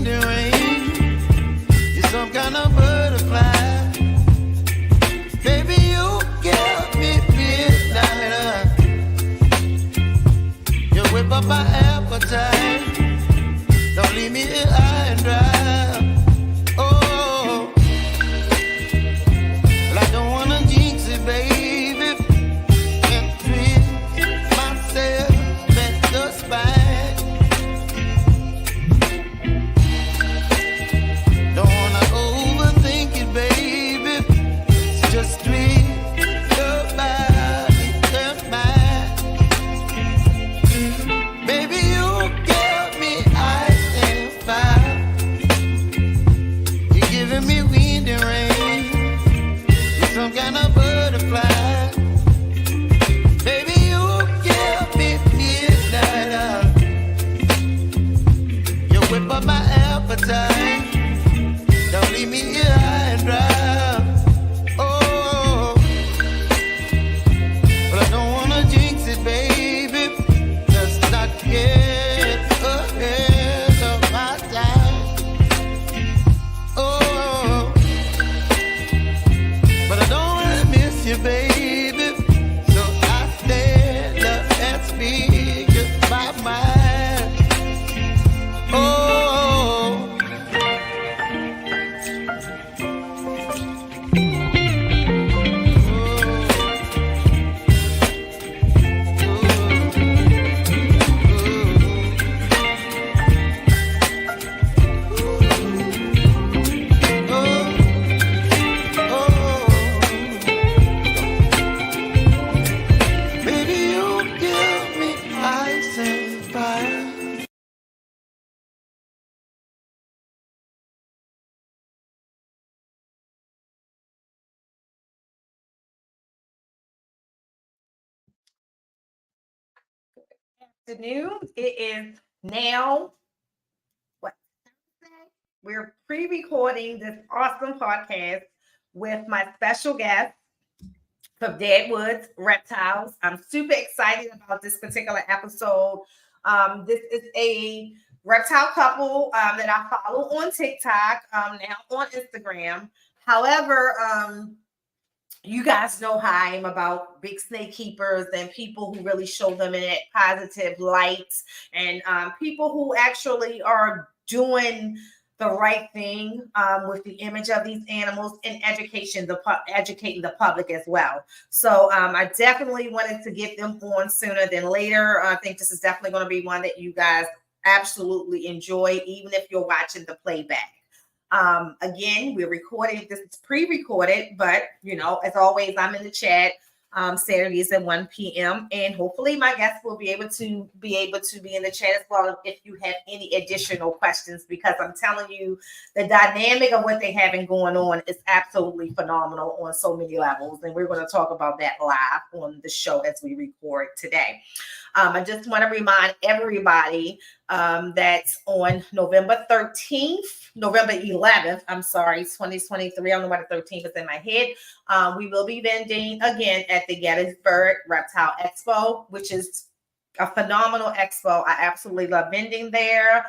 wind and rain. You're some kind of butterfly. Baby, you give me midnight. You whip up my appetite. Don't leave me here high and dry. Oh, well, I don't wanna jinx it, baby. Can't twist myself at the spine. Don't wanna overthink it, baby. It's just twist your body and mine. Baby, you give me ice and fire. You're giving me wind and rain. You're some kind of butterfly. Baby, you give me midnight. You whip up my appetite. Don't leave me here high and dry. Oh, but I don't wanna jinx it, baby. Just not get ahead of my time. Oh, but I don't wanna miss you, baby. So I stand up and speak my mind. Oh. Baby, you give me ice and fire. Afternoon. It is now what we're pre-recording this awesome podcast with my special guest from Deadwoods, Reptiles. I'm super excited about this particular episode. This is a reptile couple that I follow on TikTok, now on Instagram. However, you guys know how I am about big snake keepers and people who really show them in that positive light, and people who actually are doing the right thing with the image of these animals and educating the public as well. So I definitely wanted to get them on sooner than later. I think this is definitely going to be one that you guys absolutely enjoy, even if you're watching the playback. Again, we're recording. This is pre-recorded, but you know, as always, I'm in the chat Saturdays at 1 p.m. and hopefully my guests will be able to be in the chat as well if you have any additional questions, because I'm telling you, the dynamic of what they having going on is absolutely phenomenal on so many levels, and we're going to talk about that live on the show as we record today. I just want to remind everybody that on November 11th, I'm sorry, 2023. I don't know why the 13th is in my head. We will be vending again at the Gettysburg Reptile Expo, which is a phenomenal expo. I absolutely love vending there.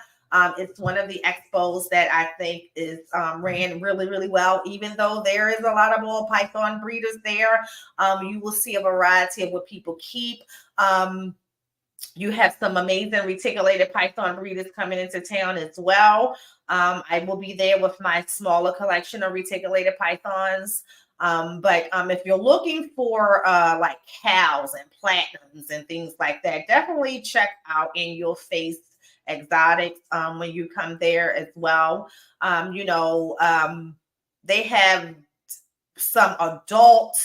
It's one of the expos that I think is ran really, really well, even though there is a lot of ball python breeders there. You will see a variety of what people keep. You have some amazing reticulated python breeders coming into town as well. I will be there with my smaller collection of reticulated pythons. But if you're looking for like cows and platinums and things like that, definitely check out In Your Face Exotics when you come there as well. They have some adult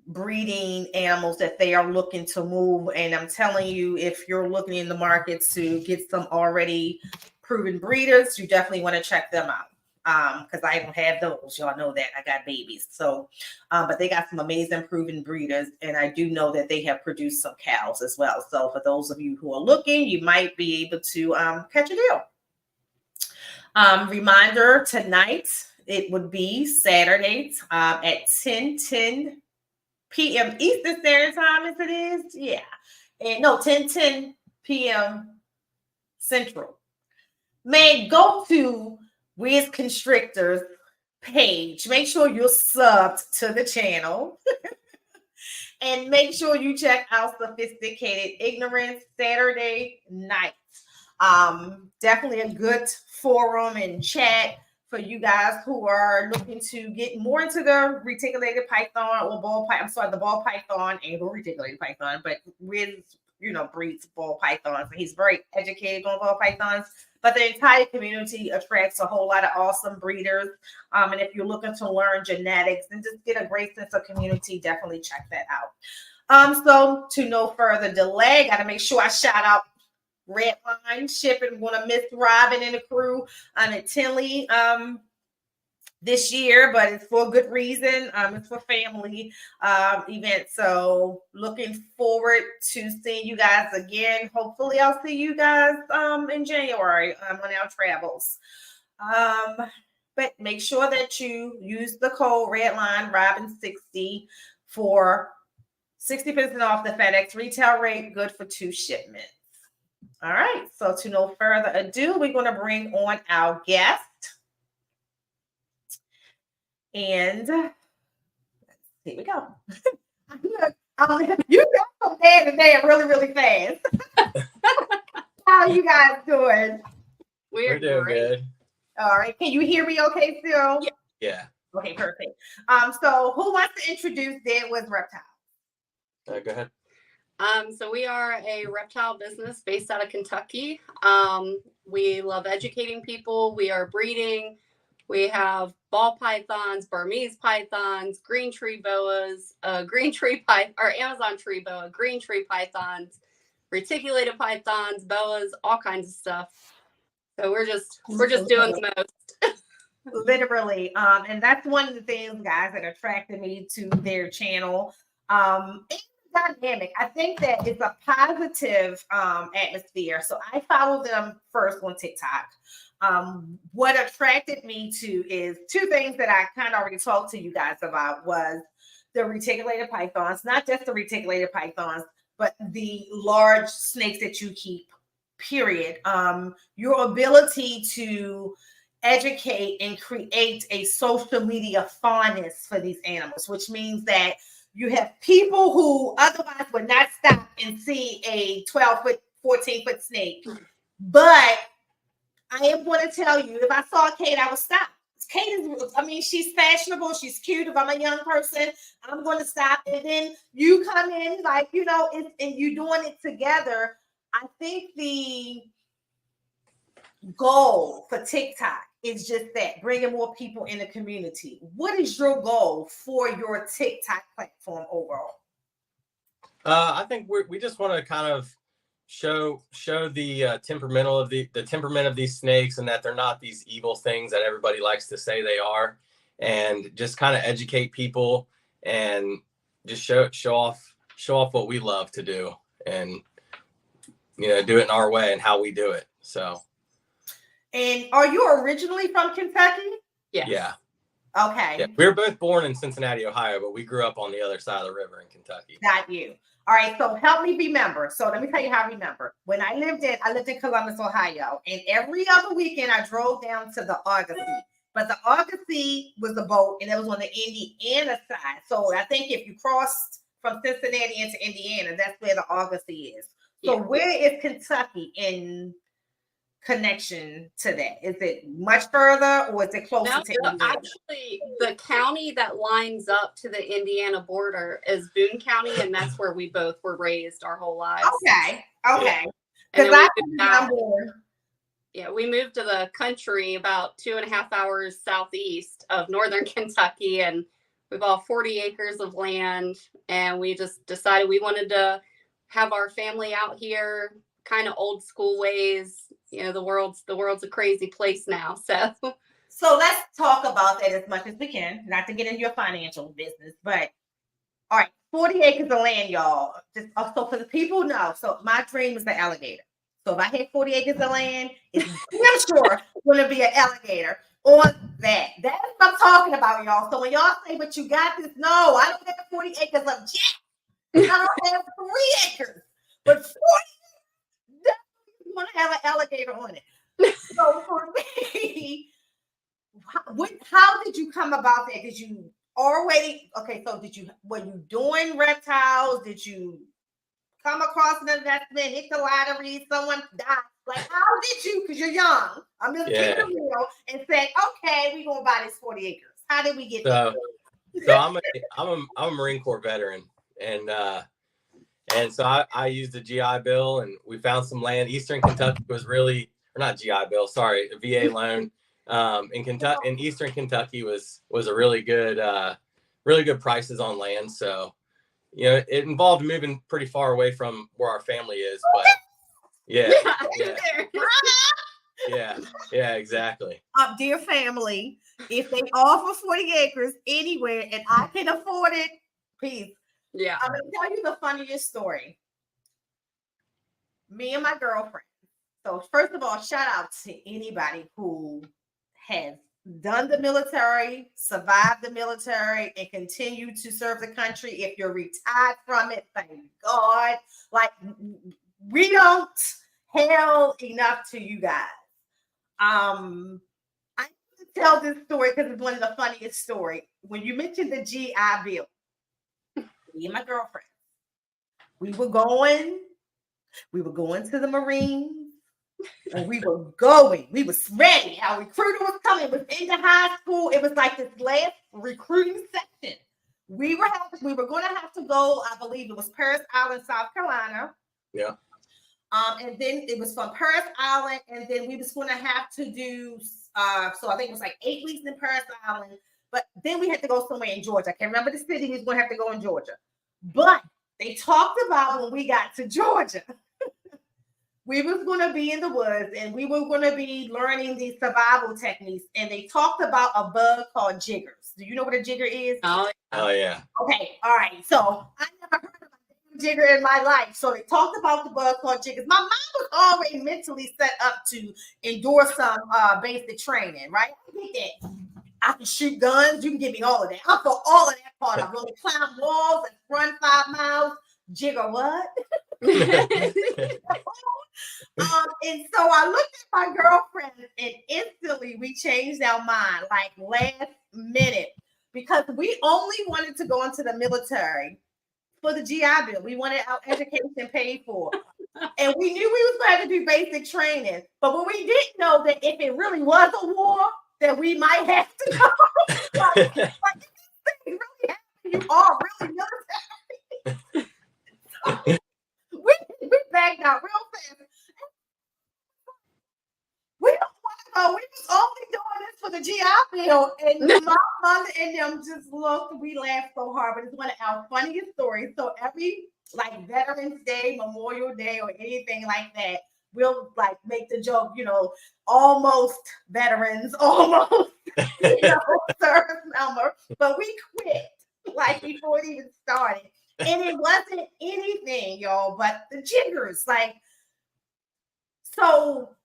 breeding animals that they are looking to move, and I'm telling you, if you're looking in the market to get some already proven breeders, you definitely want to check them out, because I don't have those. Y'all know that I got babies. So but they got some amazing proven breeders, and I do know that they have produced some cows as well. So for those of you who are looking, you might be able to catch a deal. Reminder, tonight it would be Saturday at 10:10 p.m. Eastern Standard Time, as it is. Yeah. And no, 10:10 p.m. Central. man, go to Wiz Constrictors page. Make sure you're subbed to the channel. And make sure you check out Sophisticated Ignorance Saturday night. Definitely a good forum and chat for you guys who are looking to get more into the reticulated python or ball python. I'm sorry, the ball python and the reticulated python, but Wiz, breeds ball pythons, and he's very educated on ball pythons. But the entire community attracts a whole lot of awesome breeders. And if you're looking to learn genetics and just get a great sense of community, definitely check that out. So to no further delay, got to make sure I shout out Redline Shipping. Want to miss Robin and the crew at Tinley this year, but it's for a good reason. It's for family event. So looking forward to seeing you guys again. Hopefully I'll see you guys in January on our travels. But make sure that you use the code Redline Robin60 for 60% off the FedEx retail rate, good for 2 shipments. All right, so to no further ado, we're going to bring on our guest. And here we go. You got from day to day really, really fast. How are you guys doing? We're doing good. All right. Can you hear me okay still? Yeah. Okay, perfect. So who wants to introduce Deadwoods Reptiles? Go ahead. So we are a reptile business based out of Kentucky. We love educating people. We are breeding. We have ball pythons, Burmese pythons, green tree boas, green tree python, or Amazon tree boa, green tree pythons, reticulated pythons, boas, all kinds of stuff. So we're just doing the most. Literally. And that's one of the things, guys, that attracted me to their channel. It's dynamic. I think that it's a positive atmosphere. So I follow them first on TikTok. What attracted me to is 2 things that I kind of already talked to you guys about was the reticulated pythons, not just the reticulated pythons, but the large snakes that you keep, period. Your ability to educate and create a social media fondness for these animals, which means that you have people who otherwise would not stop and see a 12-foot, 14-foot snake. But I am going to tell you, if I saw Kate, I would stop. Kate is, she's fashionable. She's cute. If I'm a young person, I'm going to stop. And then you come in and you're doing it together. I think the goal for TikTok is just that, bringing more people in the community. What is your goal for your TikTok platform overall? I think we just want to kind of show the temperament of these snakes, and that they're not these evil things that everybody likes to say they are, and just kind of educate people and just show off what we love to do, and do it in our way and how we do it. So. And are you originally from Kentucky? Yes. Yeah. Okay. Yeah. We were both born in Cincinnati, Ohio, but we grew up on the other side of the river in Kentucky. Got you. All right. So help me remember. So let me tell you how I remember. When I lived in Columbus, Ohio, and every other weekend I drove down to the Argosy. But the Argosy was a boat, and it was on the Indiana side. So I think if you crossed from Cincinnati into Indiana, that's where the Argosy is. So where is Kentucky in connection to that? Is it much further, or is it closer to Indiana? Actually, the county that lines up to the Indiana border is Boone County, and that's where we both were raised our whole lives. Okay. We moved to the country about 2.5 hours southeast of northern Kentucky, and we bought 40 acres of land, and we just decided we wanted to have our family out here, kind of old school ways. The world's a crazy place now. So let's talk about that as much as we can, not to get into your financial business, but all right, 40 acres of land, y'all. Just so for the people know, so my dream is the alligator. So if I had 40 acres of land, it's sure going to be an alligator on that. That's what I'm talking about, y'all. So when y'all say, but you got this, no, I don't have 40 acres of jack. I don't have 3 acres, but 40 definitely want to have an alligator on it. So for me, how did you come about that? Did you already, okay, so were you doing reptiles? Did you come across an investment, hit the lottery, someone died? Like, how did you, because you're young, I'm just keeping it real, and say, okay, we're going to buy this 40 acres. How did we get there? So I'm a Marine Corps veteran, and so I used a GI Bill, and we found some land. Eastern Kentucky was really, or not GI Bill, sorry, a VA loan. In Eastern Kentucky was a really good prices on land. So, it involved moving pretty far away from where our family is, but yeah, exactly. Dear family, if they offer 40 acres anywhere and I can afford it, please. Yeah. I'm going to tell you the funniest story. Me and my girlfriend. So first of all, shout out to anybody who has done the military, survived the military, and continue to serve the country. If you're retired from it, thank God. Like, we don't hail enough to you guys. I need to tell this story because it's one of the funniest stories. When you mentioned the GI Bill, me and my girlfriend, we were going to the Marines. And we was ready. Our recruiter was coming. It was into high school. It was like this last recruiting section. We were going to have to go, I believe it was Paris Island, South Carolina. Yeah. And then it was from Paris Island, and then we was going to have to do, so I think it was like 8 weeks in Paris Island, but then we had to go somewhere in Georgia. I can't remember the city. We was going to have to go in Georgia. But they talked about when we got to Georgia, we was going to be in the woods and we were going to be learning these survival techniques. And they talked about a bug called jiggers. Do you know what a jigger is? Oh yeah. Okay. All right. So I never heard of a jigger in my life. So they talked about the bug called jiggers. My mom was already mentally set up to endure some basic training, right? I get that. I can shoot guns. You can give me all of that. I'm for all of that part. I really climb walls and run 5 miles. Jigger what? And so I looked at my girlfriend and instantly we changed our mind, like last minute, because we only wanted to go into the military for the GI Bill. We wanted our education paid for. And we knew we was going to do basic training. But what we didn't know that if it really was a war, that we might have to go. like this thing really happened, you are really military. So we backed out real fast. We don't want to go. We was only doing this for the GI Bill. And my mother and them just looked. We laughed so hard, but it's one of our funniest stories. So every like Veterans Day, Memorial Day, or anything like that, we'll like make the joke, almost veterans, almost service member. But we quit like before it even started. And it wasn't anything, y'all, but the jiggers. Like, so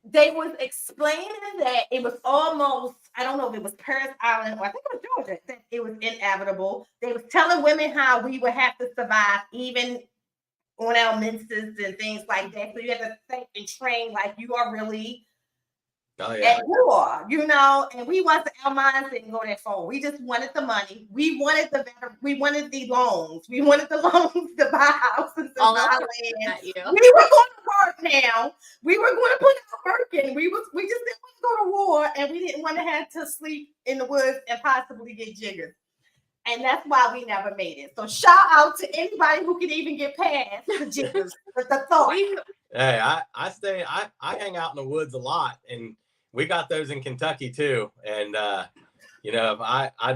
they was explaining that it was almost, I don't know if it was Paris Island or I think it was Georgia, that it was inevitable. They was telling women how we would have to survive even on our menses and things like that. So you have to think and train like you are really at war, and we wasn't, our minds didn't go that far. We just wanted the money. We wanted the loans. We wanted the loans to buy houses and buy land. We were going to work now. We were going to put our work in. We just didn't want to go to war, and we didn't want to have to sleep in the woods and possibly get jiggered. And that's why we never made it. So shout out to anybody who can even get past the jiggers with the thought. Hey, I hang out in the woods a lot, and we got those in Kentucky too. And I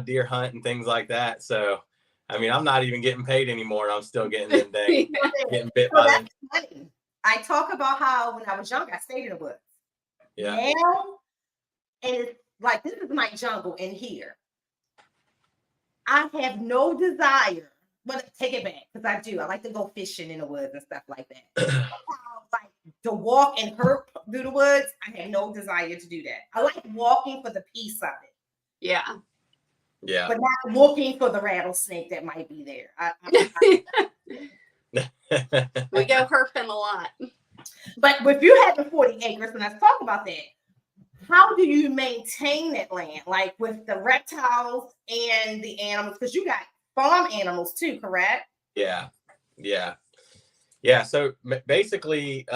deer hunt and things like that. So I mean, I'm not even getting paid anymore, and I'm still getting them things, getting bit by them. Funny. I talk about how when I was young, I stayed in the woods. Yeah. Now, and it's like this is my jungle in here. I have no desire, but take it back because I do. I like to go fishing in the woods and stuff like that. Like to walk and herp through the woods, I have no desire to do that. I like walking for the peace of it. Yeah. Yeah. But not looking for the rattlesnake that might be there. We go herping a lot. But if you have 40 acres, and let's talk about that. How do you maintain that land, like with the reptiles and the animals? Because you got farm animals too, correct? Yeah. So basically,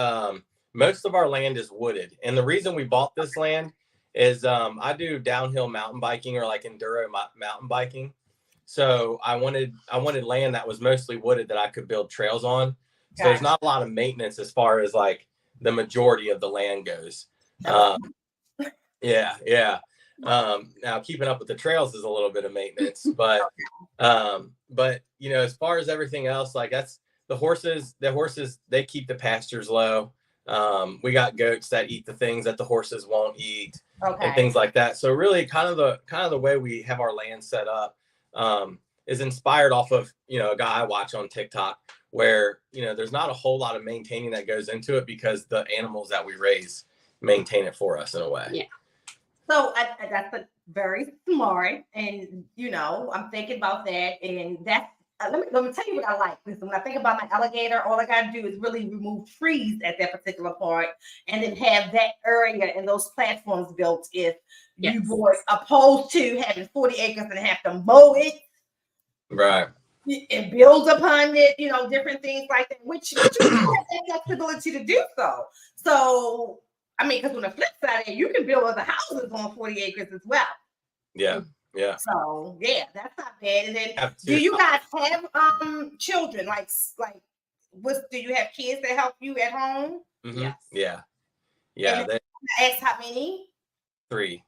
most of our land is wooded, and the reason we bought this land is I do downhill mountain biking or like enduro mountain biking. So I wanted land that was mostly wooded that I could build trails on. So there's not a lot of maintenance as far as like the majority of the land goes. Yeah. Now keeping up with the trails is a little bit of maintenance, but you know, as far as everything else, like that's the horses, they keep the pastures low. We got goats that eat the things that the horses won't eat, and things like that. So really kind of the way we have our land set up is inspired off of, you know, a guy I watch on TikTok where, you know, there's not a whole lot of maintaining that goes into it because the animals that we raise maintain it for us in a way. Yeah. So that's very smart, and you know, I'm thinking about that, and that's let me tell you what I like. Because when I think about my alligator, all I gotta do is really remove trees at that particular part, and then have that area and those platforms built. If you boys opposed to having 40 acres and have to mow it, right, and build upon it, you know, different things like that, which you have that flexibility to do so. So. I mean, because on the flip side of it, you can build other houses on 40 acres as well. Yeah. So yeah, that's not bad. And then, do you guys have children? Like, do you have kids that help you at home? Mm-hmm. Yes. Yeah. Ask how many? 3.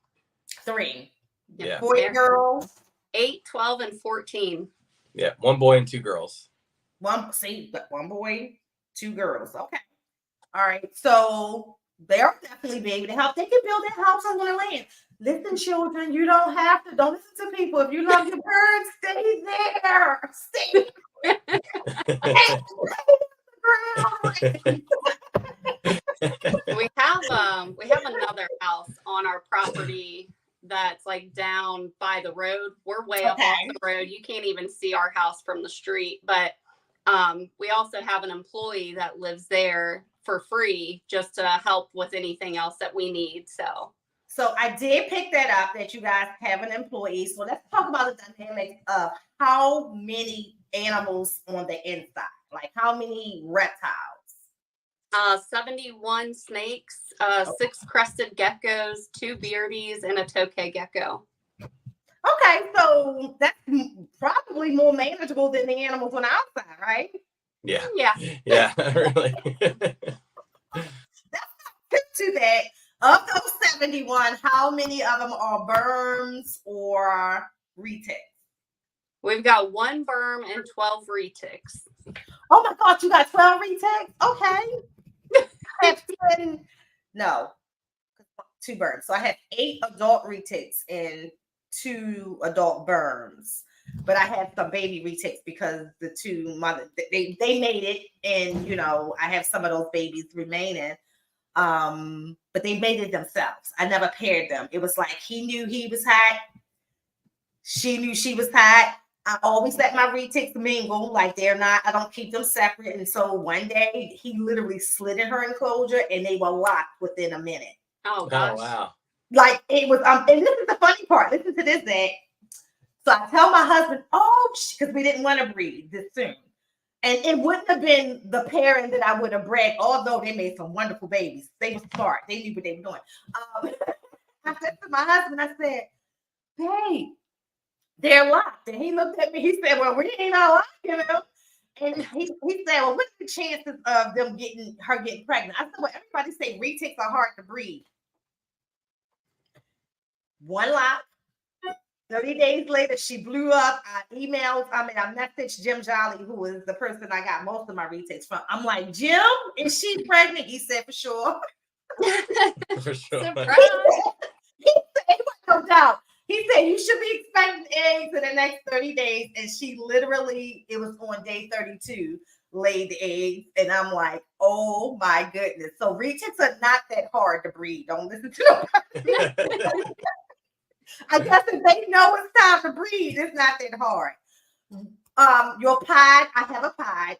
Yeah. 4 girls. 8, 12, and 14. Yeah, 1 boy and 2 girls. One boy, 2 girls. Okay. All right. So. They're definitely be able to help. They can build their house on their land. Listen, children, you don't have to. Don't listen to people. If you love your birds, stay there. Stay We have another house on our property that's like down by the road. We're way up off the road. You can't even see our house from the street. But we also have an employee that lives there for free just to help with anything else that we need. So I did pick that up that you guys have an employee. So let's talk about the dynamics of how many animals on the inside, like how many reptiles? 71 snakes, 6 crested geckos, 2 beardies, and a tokay gecko. Okay, so that's probably more manageable than the animals on the outside, right? Yeah, really. That's to that. Of those 71, how many of them are berms or retics? We've got 1 berm and 12 retics. Oh my God, you got 12 retics? Okay. I have 10, no, 2 berms. So I have 8 adult retics and 2 adult berms. But I had some baby retics because the 2 mothers, they made it, and you know, I have some of those babies remaining. But they made it themselves. I never paired them. It was like he knew he was hot, she knew she was hot. I always let my retics mingle, like they're not, I don't keep them separate. And so one day he literally slid in her enclosure and they were locked within a minute. Oh gosh. Oh wow. Like it was, and this is the funny part. Listen to this, Zach. So I tell my husband, because we didn't want to breed this soon. And it wouldn't have been the pairing that I would have bred, although they made some wonderful babies. They were smart. They knew what they were doing. I said to my husband, I said, "Babe, they're locked." And he looked at me. He said, "Well, we ain't all locked, you know." And he said, "Well, what's the chances of them getting pregnant?" I said, "Well, everybody say retics are hard to breed." 1 lock. 30 days later, she blew up. I messaged Jim Jolly, who is the person I got most of my retics from. I'm like, "Jim, is she pregnant?" He said, "For sure." For sure. Surprise. He said, "No doubt." He said, "You should be expecting eggs in the next 30 days." And she literally, it was on day 32, laid the eggs. And I'm like, oh my goodness. So retics are not that hard to breed. Don't listen to them. I guess if they know it's time to breed, it's not that hard. Your pod, I have a pod.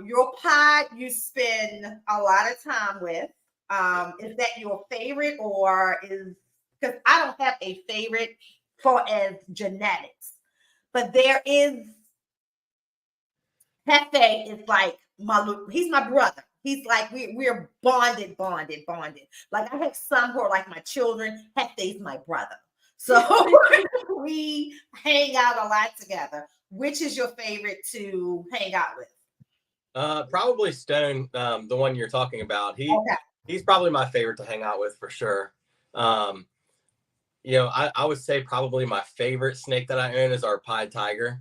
Your pod you spend a lot of time with. Is that your favorite, or is, because I don't have a favorite for as genetics, but there is Hefe is like he's my brother. He's like we're bonded. Like I have some who are like my children. Hefe's my brother. So we hang out a lot together. Which is your favorite to hang out with? Probably Stone, the one you're talking about. Okay. He's probably my favorite to hang out with for sure. I would say probably my favorite snake that I own is our pied tiger.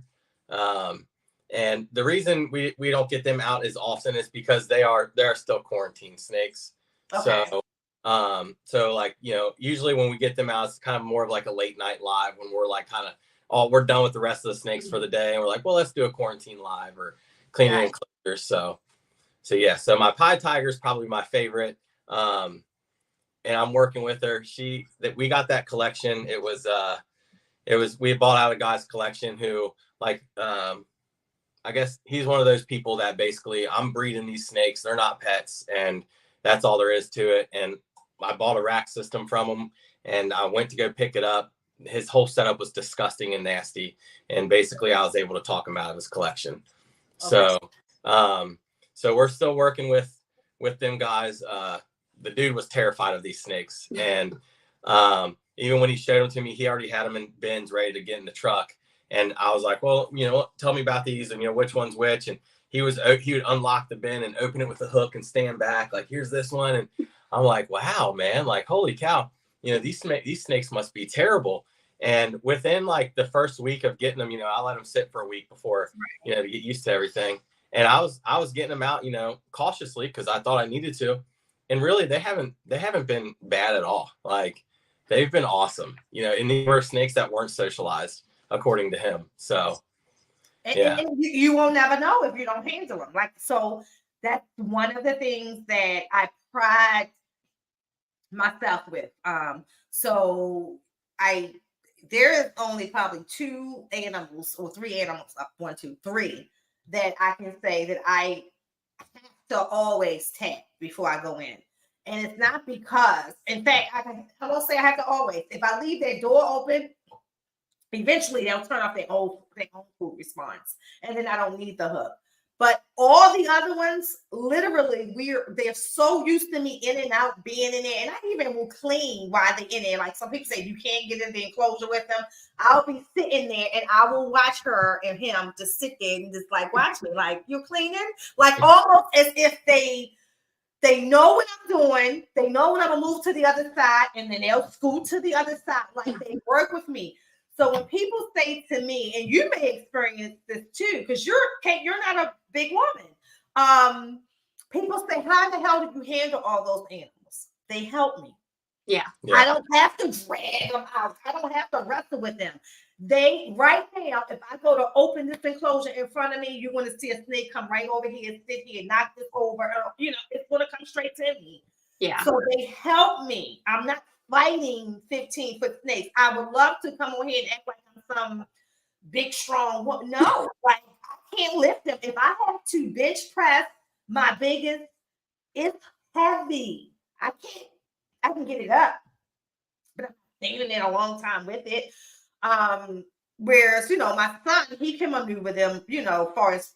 And the reason we don't get them out as often is because they're still quarantine snakes. Okay. So like, usually when we get them out, it's kind of more of like a late night live when we're like kind of, we're done with the rest of the snakes for the day. And we're like, well, let's do a quarantine live or cleaning enclosures. So my pied tiger is probably my favorite. And I'm working with her. We got that collection. We bought out a guy's collection who I guess he's one of those people that basically I'm breeding these snakes. They're not pets, and that's all there is to it. And I bought a rack system from him, and I went to go pick it up. His whole setup was disgusting and nasty, and basically I was able to talk him out of his collection. Okay. So we're still working with them guys. The dude was terrified of these snakes, and even when he showed them to me, he already had them in bins ready to get in the truck. And I was like, well, tell me about these and, which one's which. And he would unlock the bin and open it with a hook and stand back. Like, here's this one. And I'm like, wow, man, like, holy cow, these snakes must be terrible. And within like the first week of getting them, I let them sit for a week before, to get used to everything. And I was getting them out, cautiously because I thought I needed to. And really, they haven't been bad at all. Like, they've been awesome, and these were snakes that weren't socialized, according to him. So, and you will never know if you don't handle them. Like, so that's one of the things that I pride myself with. There is only probably 2 animals or 3 animals, 1, 2, 3, that I can say that I have to always tap before I go in. And it's not because, in fact, I don't say I have to always. If I leave that door open, eventually they'll turn off their own food response, and then I don't need the hook. But all the other ones, literally, they're so used to me in and out, being in there, and I even will clean while they're in there. Like some people say, you can't get in the enclosure with them. I'll be sitting there, and I will watch her and him just sit there and just like watch me, like, you're cleaning, like almost as if they know what I'm doing. They know when I'm gonna move to the other side, and then they'll scoot to the other side. Like, they work with me. So when people say to me, and you may experience this too, because you're not a big woman. People say, how the hell did you handle all those animals? They help me. Yeah. I don't have to drag them out. I don't have to wrestle with them. They, right now, if I go to open this enclosure in front of me, you're going to see a snake come right over here, sit here, knock this over. It's going to come straight to me. Yeah. So they help me. I'm not fighting 15-foot snakes. I would love to come on here and act like I'm some big, strong woman. No, like, I can't lift them. If I have to bench press my biggest, it's heavy. I can get it up, but I'm standing there a long time with it. Whereas, my son, he can maneuver them, as far as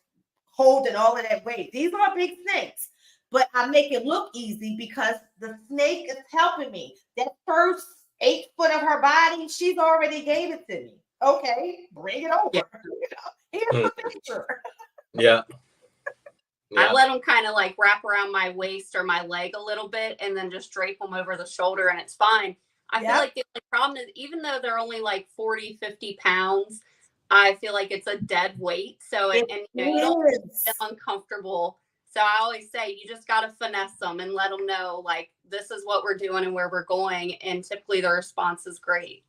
holding all of that weight. These are big snakes. But I make it look easy because the snake is helping me. That first 8 foot of her body, she's already gave it to me. Okay, bring it over. Yeah. Here's the picture. Yeah. I let them kind of like wrap around my waist or my leg a little bit and then just drape them over the shoulder, and it's fine. I feel like the only problem is, even though they're only like 40, 50 pounds, I feel like it's a dead weight. So, you don't feel uncomfortable. So I always say, you just got to finesse them and let them know, like, this is what we're doing and where we're going. And typically the response is great.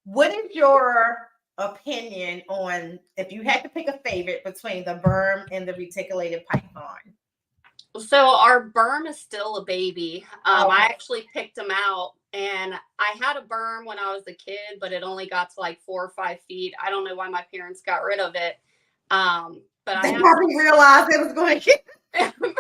What is your opinion on, if you had to pick a favorite between the berm and the reticulated python? So our berm is still a baby. I actually picked him out, and I had a berm when I was a kid, but it only got to like 4 or 5 feet. I don't know why my parents got rid of it. but They I have probably realized it was going to get.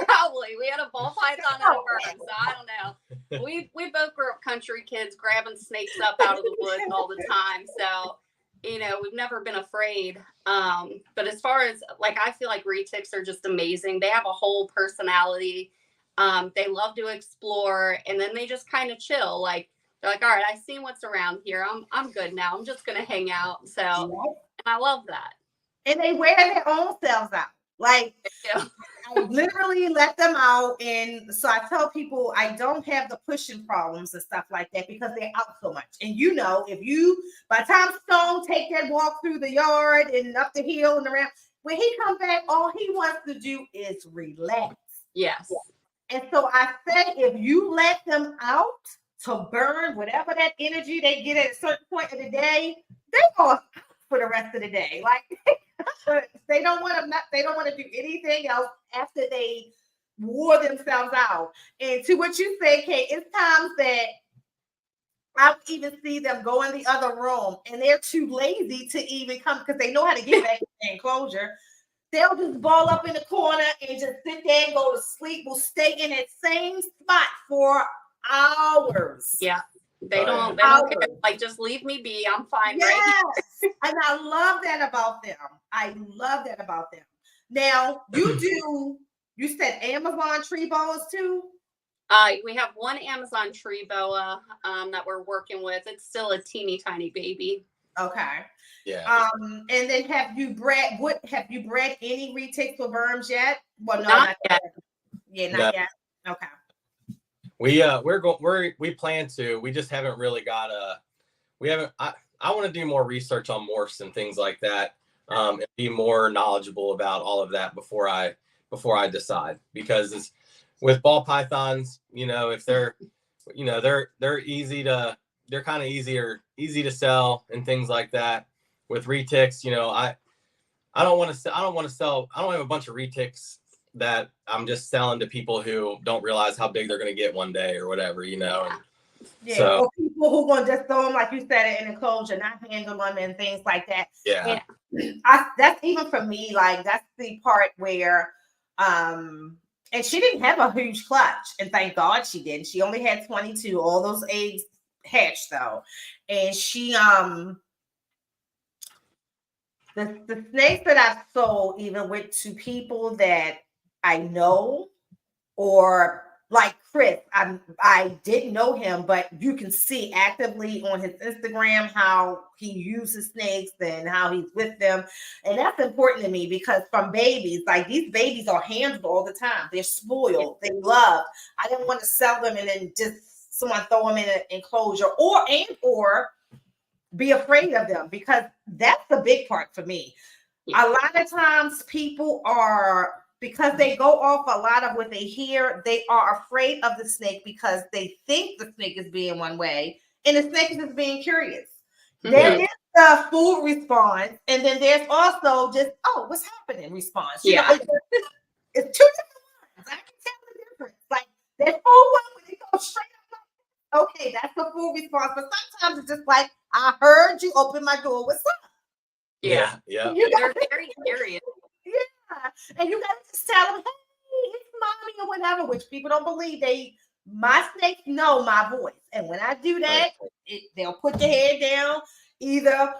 probably we had a ball python and a bird, so I don't know. We both grew up country kids, grabbing snakes up out of the woods all the time. So, you know, we've never been afraid. But as far as like, I feel like retics are just amazing. They have a whole personality. They love to explore, and then they just kind of chill. Like they're like, all right, I've seen what's around here. I'm good now. I'm just gonna hang out. So, and I love that. And they wear their own selves out. Like, Yeah. I literally let them out. And so I tell people I don't have the pushing problems and stuff like that because they're out so much. And you know, if you, by the time Stone take that walk through the yard and up the hill and around, when he comes back, all he wants to do is relax. Yes. And so I said, if you let them out to burn whatever that energy they get at a certain point of the day, they go for the rest of the day. Like, they don't want to do anything else after they wore themselves out. And to what you say, Kate, it's times that I even see them go in the other room and they're too lazy to even come because they know how to get back in the enclosure. They'll just ball up in the corner and just sit there and go to sleep. Will stay in that same spot for hours. Yeah. They don't care. Like, just leave me be. I'm fine. Yes. Right here. And I love that about them. I love that about them. Now, you said Amazon tree boas too? We have one Amazon tree boa that we're working with. It's still a teeny tiny baby. Okay. Yeah. And then have you bred any retics or worms yet? Well, no, Not yet. Yeah, not yet. Okay. We plan to. We just haven't really got I want to do more research on morphs and things like that, and be more knowledgeable about all of that before I decide. Because with ball pythons, you know, if they're they're kind of easy to sell and things like that. With retics, you know, I don't want to sell. I don't have a bunch of retics that I'm just selling to people who don't realize how big they're going to get one day or whatever, you know. Yeah, so, or people who want to just throw them, like you said, in an enclosure, not handle them and things like that. Yeah. And that's even for me, like that's the part where, and she didn't have a huge clutch, and thank God she didn't. She only had 22. All those eggs hatched though, and she the snakes that I've sold even went to people that I know, or like Chris, I didn't know him, but you can see actively on his Instagram how he uses snakes and how he's with them. And that's important to me because from babies, like these babies are handled all the time. They're spoiled, they love. I didn't want to sell them and then just someone throw them in an enclosure or be afraid of them, because that's the big part for me. A lot of times people are, because they go off a lot of what they hear, they are afraid of the snake because they think the snake is being one way and the snake is just being curious. Mm-hmm. There is the food response, and then there's also just, oh, what's happening response. You know, it's two different ones. I can tell the difference. Like that food one, when they go straight up, okay, that's the food response. But sometimes it's just like, I heard you open my door. What's up? Yeah. They're very curious. Yeah, and you gotta just tell them, hey, it's mommy or whatever, which people don't believe. My snakes know my voice, and when I do that, they'll put their head down, either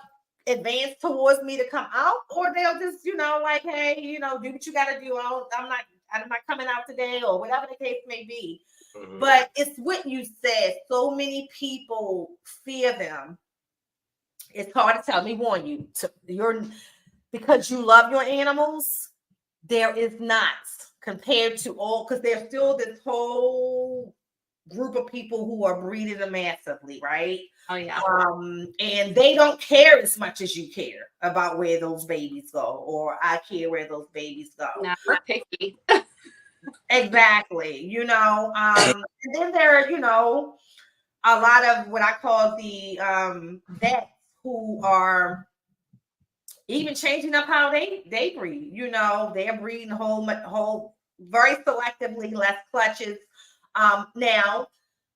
advance towards me to come out, or they'll just, you know, like, hey, you know, do what you gotta do. I'm not coming out today, or whatever the case may be. Mm-hmm. But it's what you said. So many people fear them. It's hard to tell me, warn you, because you love your animals, there is not, compared to all, because there's still this whole group of people who are breeding them massively, right? Oh yeah. And they don't care as much as you care about where those babies go, or I care where those babies go. No, we're picky. Exactly. You know, and then there are, you know, a lot of what I call the vets who are even changing up how they breed. You know, they're breeding whole very selectively, less clutches. Now,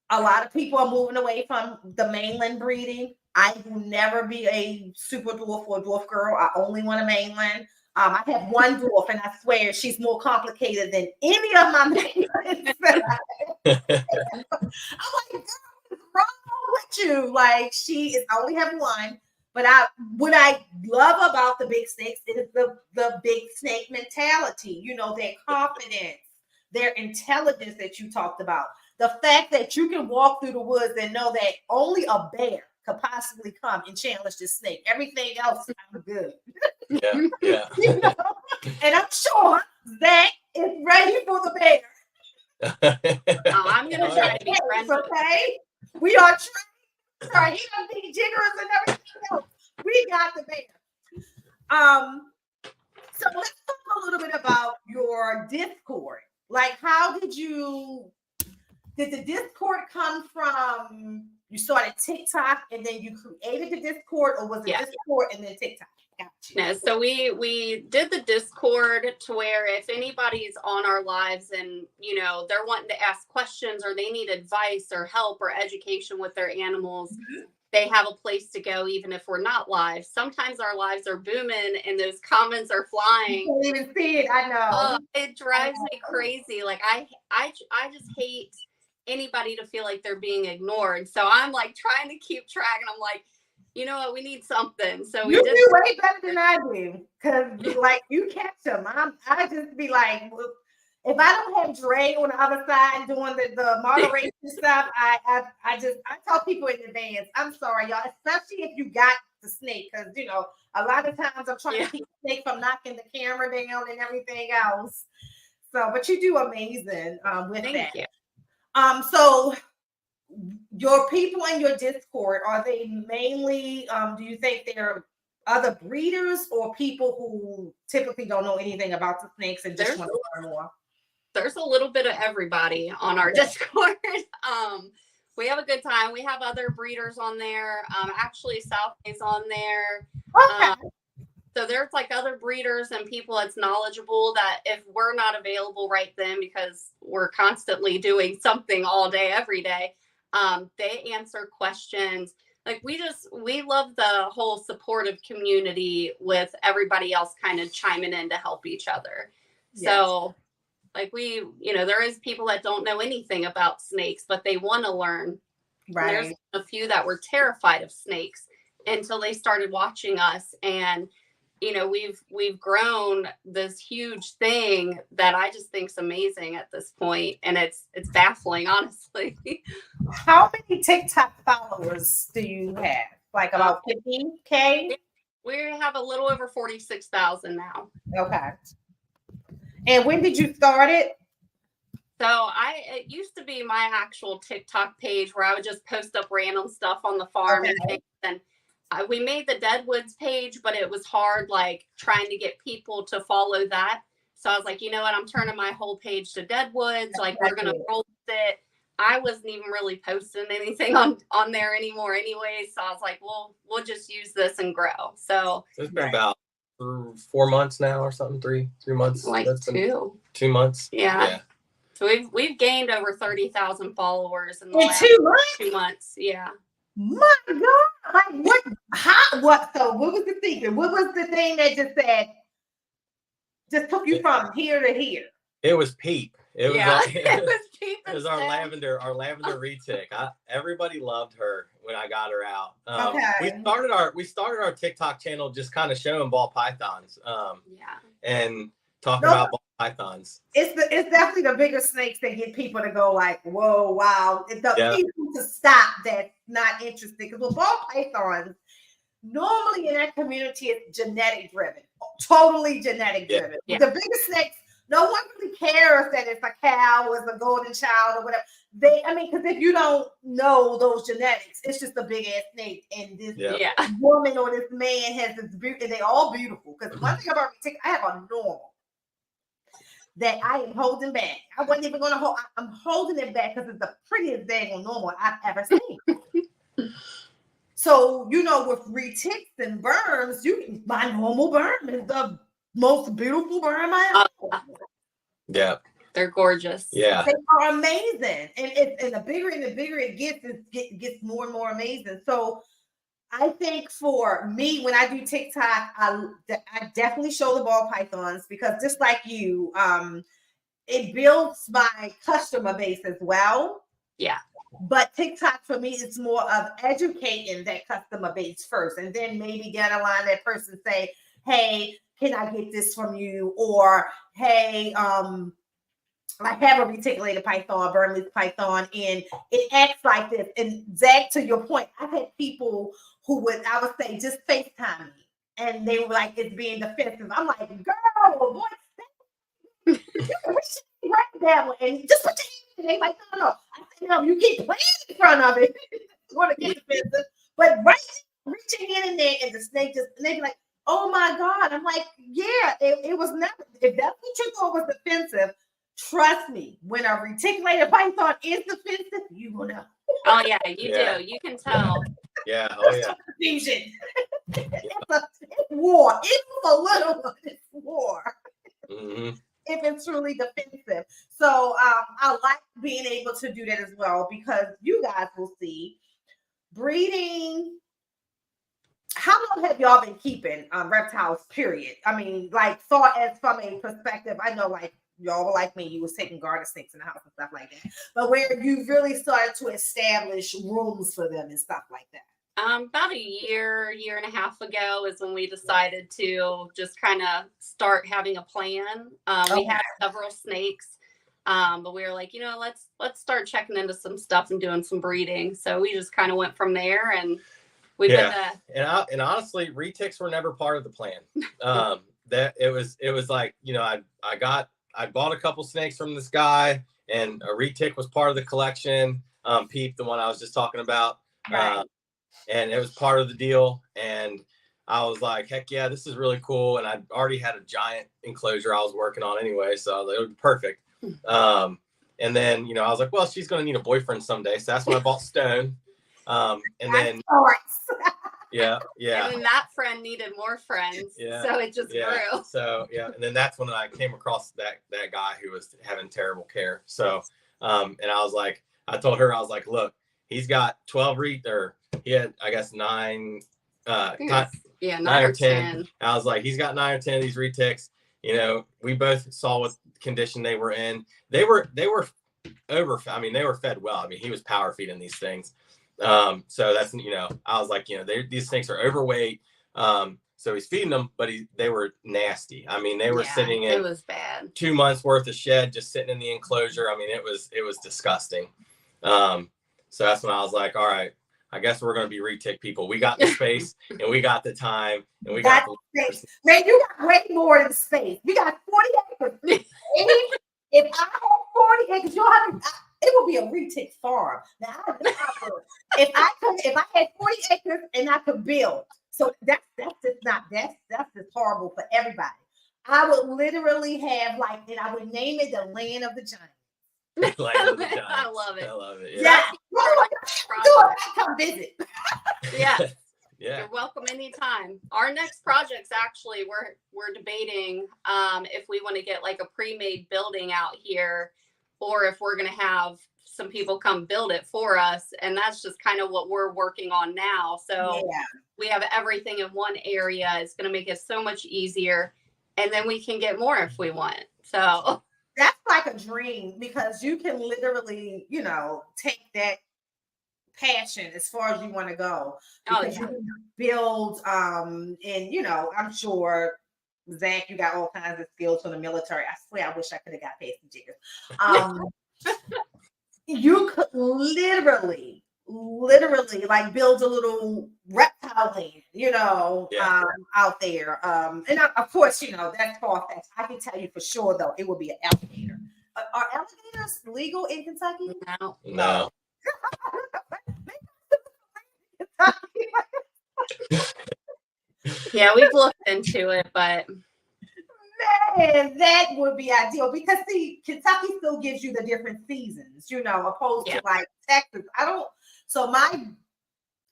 a lot of people are moving away from the mainland breeding. I will never be a super dwarf or dwarf girl. I only want a mainland. I have one dwarf, and I swear she's more complicated than any of my maintenance. I'm like, girl, what's wrong with you? Like, I only have one. But what I love about the big snakes is the big snake mentality, you know, their confidence, their intelligence that you talked about. The fact that you can walk through the woods and know that only a bear could possibly come and challenge this snake. Everything else sounds good. Yeah, yeah. You know? And I'm sure Zach is ready for the bear. I'm going to try to be friends with him. Okay? We are trained. He doesn't be jiggers and everything else. We got the bear. So let's talk a little bit about your Discord. Like, how did the Discord come from? You started TikTok and then you created the Discord, or was it Discord and then TikTok? No, so we did the Discord to where if anybody's on our lives and, you know, they're wanting to ask questions or they need advice or help or education with their animals, they have a place to go even if we're not live. Sometimes our lives are booming and those comments are flying. You can't even see it, I know. It drives me crazy. Like I just hate anybody to feel like they're being ignored. So I'm like trying to keep track, and I'm like, you know what, we need something. So we do way better than I do, because like you catch them. I just be like, well, if I don't have Dre on the other side doing the moderation stuff, I tell people in advance, I'm sorry, y'all, especially if you got the snake, because you know a lot of times I'm trying to keep the snake from knocking the camera down and everything else. So, but you do amazing with Thank that. you. So your people in your Discord, are they mainly, do you think they're other breeders or people who typically don't know anything about the snakes and just want to learn more? There's a little bit of everybody on our Discord. We have a good time. We have other breeders on there. Actually, Southay's on there. Okay. So there's like other breeders and people that's knowledgeable that if we're not available right then, because we're constantly doing something all day, every day, they answer questions. Like we love the whole supportive community with everybody else kind of chiming in to help each other. Yes. So like there is people that don't know anything about snakes, but they want to learn. Right. There's a few that were terrified of snakes until they started watching us, and we've grown this huge thing that I just think's amazing at this point, and it's baffling, honestly. How many TikTok followers do you have? Like about 15K? We have a little over 46,000 now. Okay. And when did you start it? So it used to be my actual TikTok page where I would just post up random stuff on the farm and things. And we made the Deadwoods page, but it was hard, like trying to get people to follow that. So I was like, you know what? I'm turning my whole page to Deadwoods. Like we're going to roll with it. I wasn't even really posting anything on there anymore anyway. So I was like, well, we'll just use this and grow. So it's been about 4 months now or something, 3 months. Like 2 months. Yeah. So we've gained over 30,000 followers in the last 2 months. Yeah. My God. Like what? So what was the secret? What was the thing that just took you from here to here? It was Peep. It was Peep. It was our lavender retic. Everybody loved her when I got her out. We started our TikTok channel just kind of showing ball pythons. And talking about ball pythons. It's definitely the bigger snakes that get people to go like, whoa, wow. It's the people to stop that's not interested. Because with ball pythons, normally in that community, it's genetic driven. Totally genetic driven. Yeah. The bigger snakes, no one really cares that it's a cow or it's a golden child or whatever. Because if you don't know those genetics, it's just a big ass snake. And this woman or this man has this beauty, and they're all beautiful. Because one thing about me, I have a normal that I am holding back. I wasn't even going to hold. I'm holding it back because it's the prettiest dang normal I've ever seen. So, with retics and berms, my normal berm is the most beautiful berm I have. Yeah. They're gorgeous. Yeah. They are amazing. And the bigger it gets, it gets more and more amazing. So I think for me, when I do TikTok, I definitely show the ball pythons because just like you, it builds my customer base as well. Yeah. But TikTok for me is more of educating that customer base first, and then maybe down the line that person say, "Hey, can I get this from you?" Or, "Hey, I have a reticulated python, Burmese python, and it acts like this." And Zach, to your point, I've had people who would, I would say, just FaceTime me, and they were like, it's being defensive. I'm like, girl, boy, right that way, and just put your hand in. They like, no. I said, no, you keep playing in front of it. It's going to get defensive, but reach your hand in there, and the snake just, and they be like, oh my God. I'm like, yeah, it was never, if that's what you thought was defensive, trust me, when a reticulated python is defensive, you will know. Oh yeah, you do. You can tell. Yeah. Oh yeah. Confusion. It's war. Even a little one, it's war. Mm-hmm. If it's truly defensive. So I like being able to do that as well because you guys will see breeding. How long have y'all been keeping reptiles, period? I mean, like, far as from a perspective, I know, like, y'all were like me, you was taking garter snakes in the house and stuff like that. But where you really started to establish rooms for them and stuff like that? About a year and a half ago is when we decided to just kind of start having a plan. We had several snakes, but we were like, let's start checking into some stuff and doing some breeding. So we just kind of went from there, and we've been and honestly, retics were never part of the plan. That it was like, I bought a couple snakes from this guy, and a retic was part of the collection. Peep, the one I was just talking about. Right. And it was part of the deal. And I was like, heck yeah, this is really cool. And I already had a giant enclosure I was working on anyway. So I was like, it would be perfect. And then, I was like, well, she's going to need a boyfriend someday. So that's when I bought Stone. And then, yeah. And then that friend needed more friends. Yeah. So it just grew. So, yeah. And then that's when I came across that guy who was having terrible care. So, and I was like, I told her, I was like, look, he's got 12 he had, I guess, 9 or 10. I was like, he's got 9 or 10 of these retics. We both saw what condition they were in. They were they were fed well. I mean, he was power feeding these things. So that's, I was like, these snakes are overweight. So he's feeding them, but they were nasty. I mean, they were sitting in, it was bad. 2 months worth of shed, just sitting in the enclosure. I mean, it was disgusting. So that's when I was like, all right, I guess we're going to be retic people. We got the space and we got the time and we got the space. Man, you got way more than space. We got 40 acres. If I had 40 acres, it would be a retic farm. Now, if I had 40 acres and I could build, so that's just horrible for everybody. I would literally have and I would name it the Land of the Giants. I love it. Yeah. Come visit. Yeah. You're welcome anytime. Our next project's actually we're debating if we want to get like a pre-made building out here, or if we're gonna have some people come build it for us, and that's just kind of what we're working on now. So we have everything in one area. It's gonna make it so much easier, and then we can get more if we want. So that's like a dream, because you can literally, take that passion as far as you want to go. Because you can build, and I'm sure, Zach, you got all kinds of skills from the military. I swear, I wish I could have got paid some jiggers. You could literally like build a little reptile land, out there. And of course, that's far-fetched. I can tell you for sure, though, it would be an alligator. Are alligators legal in Kentucky? No. Yeah, we've looked into it, but man, that would be ideal, because Kentucky still gives you the different seasons, opposed to like Texas. So my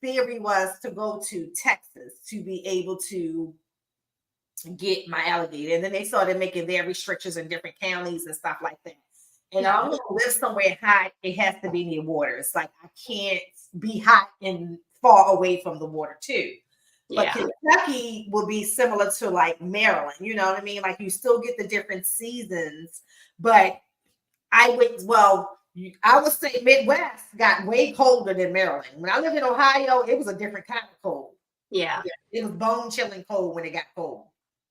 theory was to go to Texas to be able to get my alligator. And then they started making their restrictions in different counties and stuff like that. And I'm going to live somewhere hot. It has to be near water. It's like I can't be hot in far away from the water too. But Yeah. Kentucky will be similar to like Maryland, you know what I mean? Like you still get the different seasons, but I would say Midwest got way colder than Maryland. When I lived in Ohio, it was a different kind of cold. Yeah. It was bone chilling cold when it got cold.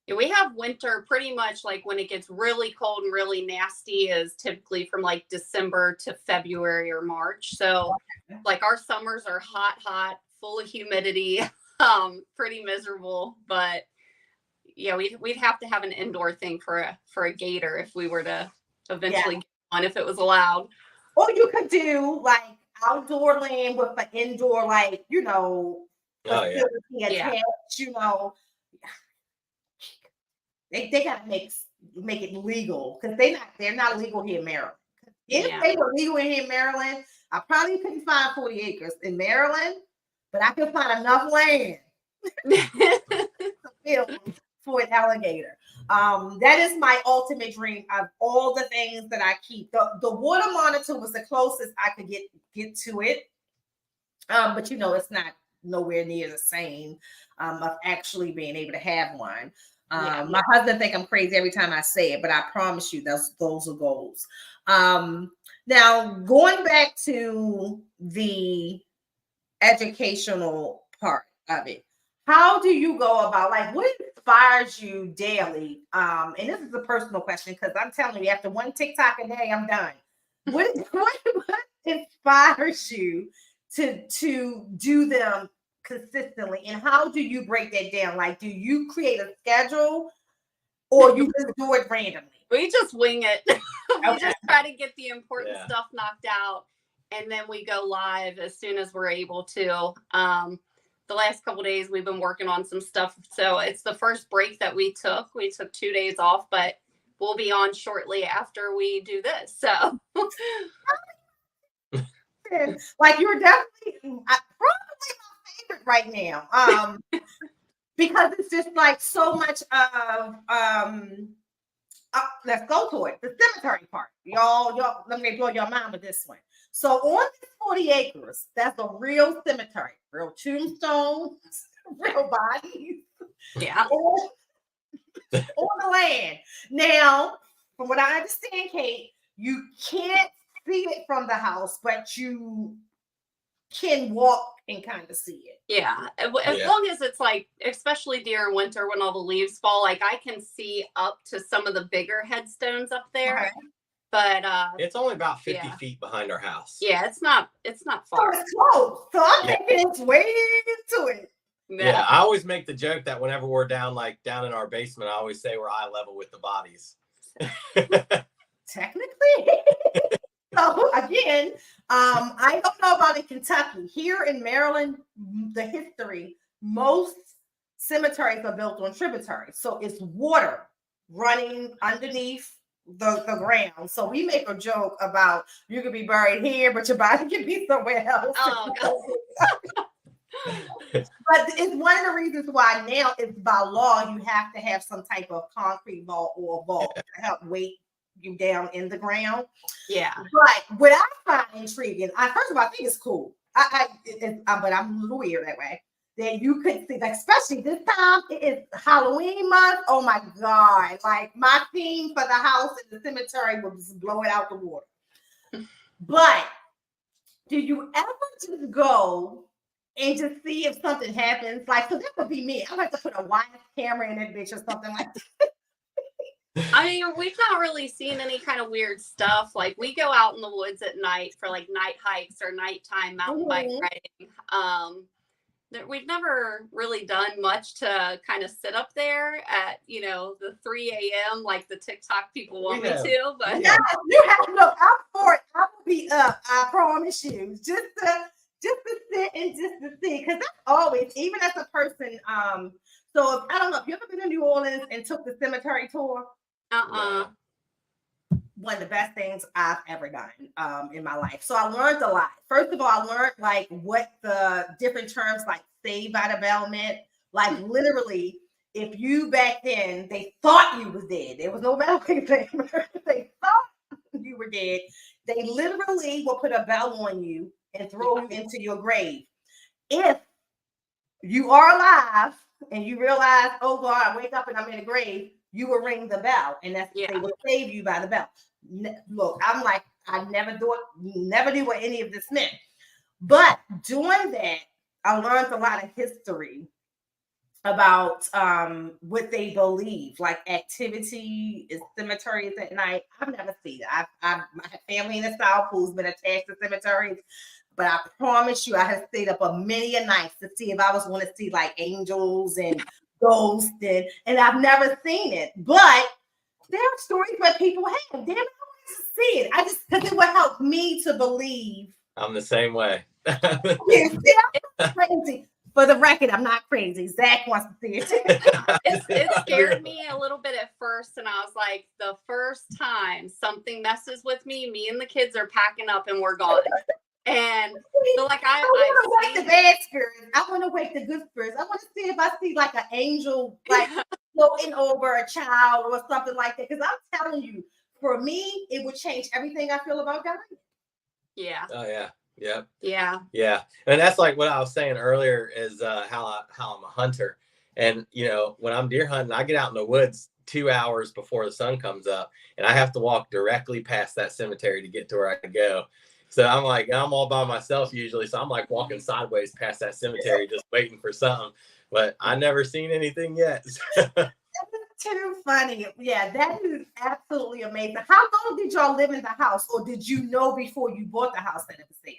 Yeah, we have winter pretty much like when it gets really cold and really nasty is typically from like December to February or March. So like our summers are hot, full of humidity, pretty miserable. But yeah, we'd have to have an indoor thing for a gator if we were to eventually get one, if it was allowed. Or you could do like outdoor land with an indoor, like, you know, facility attached, you know. They gotta make it legal because they're not legal here in Maryland. If they were legal here in Maryland, I probably couldn't find 40 acres in Maryland, but I could find enough land to build for an alligator. That is my ultimate dream of all the things that I keep. The water monitor was the closest I could get to it. But you know, it's not nowhere near the same of actually being able to have one. My husband think I'm crazy every time I say it, but I promise you those are goals. Now going back to the educational part of it, how do you go about, like, what inspires you daily? And this is a personal question because I'm telling you, after one TikTok a day, I'm done. What inspires you to do them consistently, and how do you break that down? Like, do you create a schedule or you just do it randomly? We just wing it. We just try to get the important stuff knocked out, and then we go live as soon as we're able to. The last couple of days we've been working on some stuff, so it's the first break that we took. We took 2 days off, but we'll be on shortly after we do this. So like, you're definitely probably my favorite right now, because it's just like so much of let's go to it, the cemetery part. Y'all let me blow your mind with this one. So on this 40 acres, that's a real cemetery, real tombstones, real bodies, on the land. Now, from what I understand, Kate, you can't see it from the house, but you can walk and kind of see it. Yeah, as long as it's like, especially during winter when all the leaves fall, like I can see up to some of the bigger headstones up there. Okay. But it's only about 50 feet behind our house. Yeah, it's not far. So it's close. So I'm thinking it's way into it. Yeah, I always make the joke that whenever we're down in our basement, I always say we're eye level with the bodies. Technically. So again, I don't know about in Kentucky. Here in Maryland, the history, most cemeteries are built on tributaries. So it's water running underneath the ground. So we make a joke about you could be buried here, but your body could be somewhere else. Oh, God. But it's one of the reasons why now it's by law you have to have some type of concrete vault or a vault to help weight you down in the ground. Yeah. But what I find intriguing, first of all, I think it's cool. But I'm a little weird that way. That you could see, like, especially this time, it is Halloween month. Oh my God. Like, my theme for the house in the cemetery was blow it out the water. But do you ever just go and just see if something happens? Like, so that would be me. I like to put a wide camera in that bitch or something like that. I mean, we've not really seen any kind of weird stuff. Like, we go out in the woods at night for like night hikes or nighttime mountain bike riding. We've never really done much to kind of sit up there at, the 3 a.m. like the TikTok people want me to. But yeah, you have to look out for it. I will be up, I promise you, just to sit and just to see, because that's always, even as a person. So I don't know if you ever been to New Orleans and took the cemetery tour. One of the best things I've ever done in my life. So I learned a lot. First of all, I learned like what the different terms like saved by the bell meant. Like literally, if you back then, they thought you was dead. There was no bell paper. They thought you were dead. They literally will put a bell on you and throw you into your grave. if you are alive and you realize, oh God, I wake up and I'm in a grave, you will ring the bell, and they will save you by the bell. Look, I'm like, I never knew what any of this meant. But doing that, I learned a lot of history about what they believe, like activity in cemeteries at night. I've never seen it. I have family in the South who's been attached to cemeteries, but I promise you, I have stayed up many a night to see if I was going to see like angels and ghosts, and I've never seen it. But there are stories where people have. Damn, I want to see it. I just because it would help me to believe. I'm the same way. I'm crazy. For the record, I'm not crazy. Zach wants to see it. It scared me a little bit at first, and I was like, the first time something messes with me, me and the kids are packing up and we're gone. And so, like, I want to wake the bad spirits. I want to wake the good spirits. I want to see if I see like an angel, like floating over a child or something like that. Because I'm telling you, for me, it would change everything I feel about dying. Yeah. Oh yeah. Yep. Yeah. Yeah. And that's like what I was saying earlier is how I'm a hunter. And, you know, when I'm deer hunting, I get out in the woods 2 hours before the sun comes up, and I have to walk directly past that cemetery to get to where I go. So I'm like, I'm all by myself usually. So I'm like walking sideways past that cemetery, just waiting for something. But I never seen anything yet. Too funny. Yeah, that is absolutely amazing. How long did y'all live in the house, or did you know before you bought the house that it was there?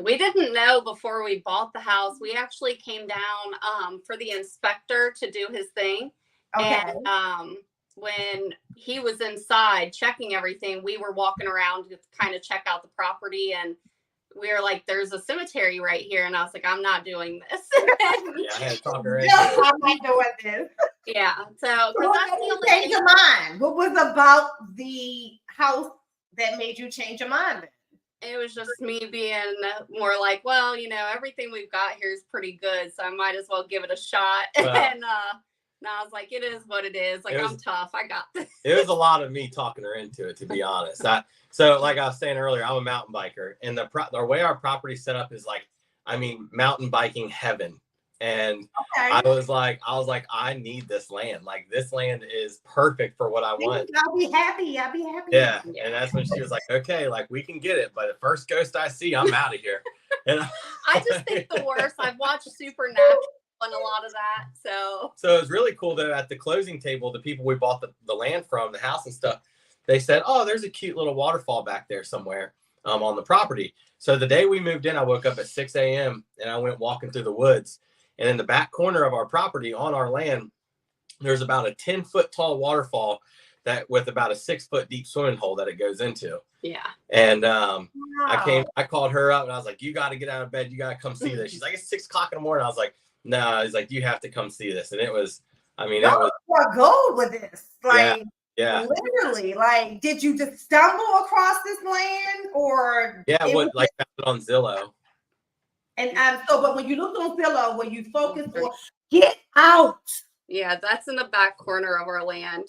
We didn't know before we bought the house. We actually came down for the inspector to do his thing. Okay. And when he was inside checking everything, we were walking around to kind of check out the property, and we were like, there's a cemetery right here. And I was like, I'm not doing this. Yeah, I had to talk her into No, it. I'm not doing this. Yeah. So What that's made the you only change thing. your mind? What was about the house that made you change your mind? It was just me being more like, well, you know, everything we've got here is pretty good, so I might as well give it a shot. Wow. And I was like, it is what it is. Like, I'm tough. I got this. It was a lot of me talking her into it, to be honest. So like I was saying earlier, I'm a mountain biker, and the way our property's set up is like, I mean, mountain biking heaven. And Okay. I was like, I need this land. Like, this land is perfect for what I want. I'll be happy. Yeah. And that's when she was like, okay, like, we can get it, but the first ghost I see, I'm out of here. And I just think the worst. I've watched Supernatural and a lot of that. So it was really cool though. At the closing table, the people we bought the land from, the house and stuff, they said, oh, there's a cute little waterfall back there somewhere on the property. So the day we moved in, I woke up at 6 a.m. and I went walking through the woods. And in the back corner of our property on our land, there's about a 10-foot tall waterfall that with about a 6-foot deep swimming hole that it goes into. yeah. And Wow. I called her up and I was like, you got to get out of bed. You got to come see this. She's like, it's 6 o'clock in the morning. I was like, no, I was like, you have to come see this. And it was, I mean, it was gold with this. Like, yeah. literally, like, did you just stumble across this land, or Yeah, like found it on Zillow. And so, but when you looked on Zillow, when you focused on get out. Yeah, that's in the back corner of our land.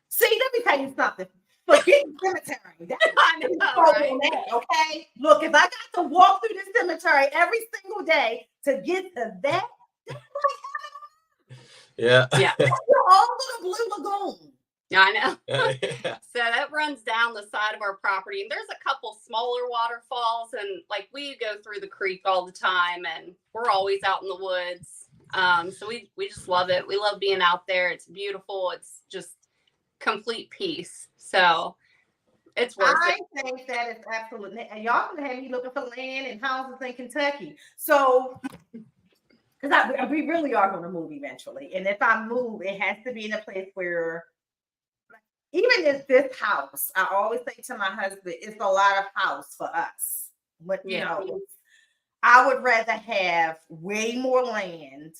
See, let me tell you something. Forget the cemetery. That's I know, right? that, okay? Look, if I got to walk through this cemetery every single day to get to that, that's Yeah. Yeah. like all of the Blue Lagoon. Yeah, I know. Yeah. So that runs down the side of our property, and there's a couple smaller waterfalls, and like we go through the creek all the time, and we're always out in the woods. So we just love it. We love being out there. It's beautiful. It's just complete peace. So it's worth it. I think that is absolutely. Y'all gonna have me looking for land and houses in Kentucky. So, because we really are going to move eventually, and if I move, it has to be in a place where. Even in this house, I always say to my husband, it's a lot of house for us. But, you know, I would rather have way more land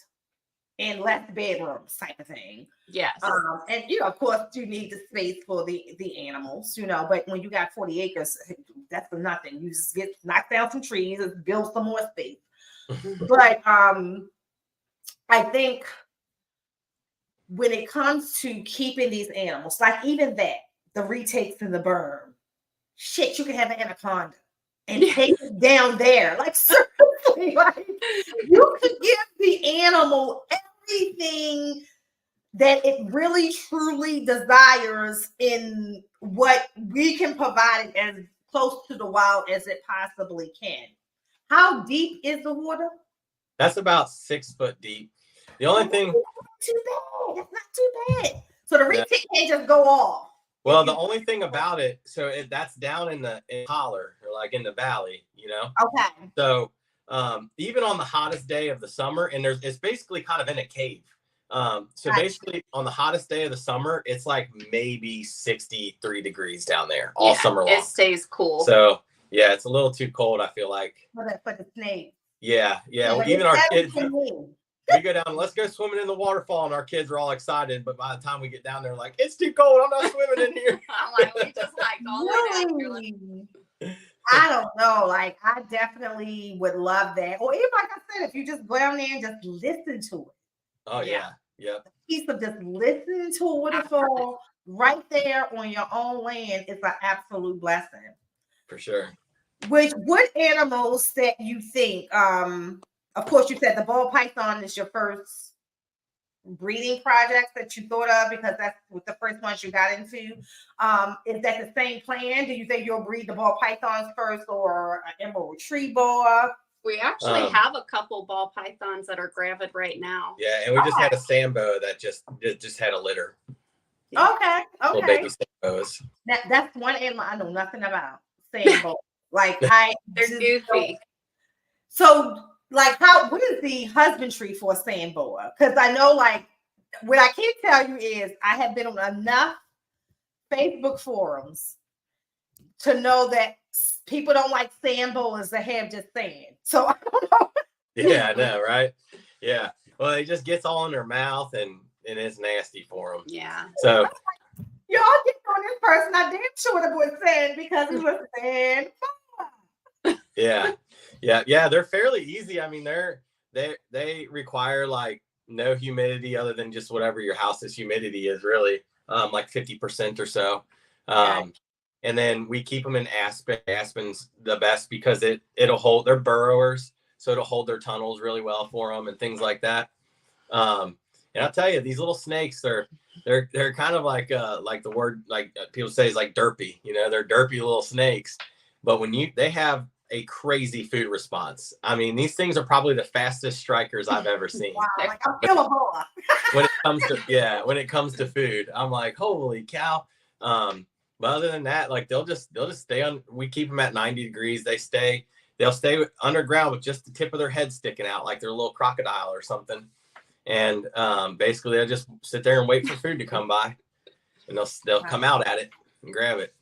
and less bedrooms type of thing. Yes. And, you know, of course, you need the space for the animals, you know, but when you got 40 acres, that's for nothing. You just knock down some trees and build some more space. But I think when it comes to keeping these animals, like even that, the retakes in the berm, shit, you can have an anaconda and take it down there. Like, seriously, Like, you could give the animal everything that it really truly desires in what we can provide it as close to the wild as it possibly can. How deep is the water? That's about 6 foot deep. The only thing, That's not too bad. That's not too bad. So the Yeah. retic can't just go off. well, the only thing about it, so that's down in the holler, or like in the valley, Okay. So even on the hottest day of the summer, and it's basically kind of in a cave. So basically on the hottest day of the summer, it's like maybe 63 degrees down there all summer long. It stays cool. So yeah, it's a little too cold, I feel like. For the snake. Yeah. Well, even our kids, we go down, let's go swimming in the waterfall, and our kids are all excited. But by the time we get down there, like, it's too cold. I'm not swimming in here. I'm like, we just hiked all the way down here. Really? I don't know. Like, I definitely would love that. Or even, like I said, if you just go down there and just listen to it. Oh, yeah. A piece of just listening to a waterfall right there on your own land is an absolute blessing. For sure. What animals that you think, of course, you said the ball python is your first breeding project that you thought of because that's what the first ones you got into. Is that the same plan? Do you think you'll breed the ball pythons first or an emerald retriever? We actually have a couple ball pythons that are gravid right now. Yeah, and we just had a sambo that just had a litter. Okay. Little baby sambos. That's one animal I know nothing about. Sambo. Like They're goofy. So, like, what is the husbandry for a sand boa? Because I know, like, what I can tell you is I have been on enough Facebook forums to know that people don't like sand boas that have just sand. So I don't know. Yeah, I know, right? Yeah. Well, it just gets all in their mouth, and it's nasty for them. Yeah. So y'all get on this person. I damn sure the boy sand because he was sand. Yeah. They're fairly easy. I mean, they require like no humidity other than just whatever your house's humidity is, really, like 50% or so. And then we keep them in aspen. Aspen's the best because it'll hold. They're burrowers, so it'll hold their tunnels really well for them and things like that. And I'll tell you, these little snakes, they're kind of like the word like people say is like derpy. They're derpy little snakes. But they have a crazy food response. I mean, these things are probably the fastest strikers I've ever seen. Wow, like I'm feeling boa. when it comes to food, I'm like, holy cow. But other than that, like they'll just stay on. We keep them at 90 degrees. They'll stay underground with just the tip of their head sticking out, like they're a little crocodile or something. And basically, they'll just sit there and wait for food to come by, and they'll come out at it and grab it.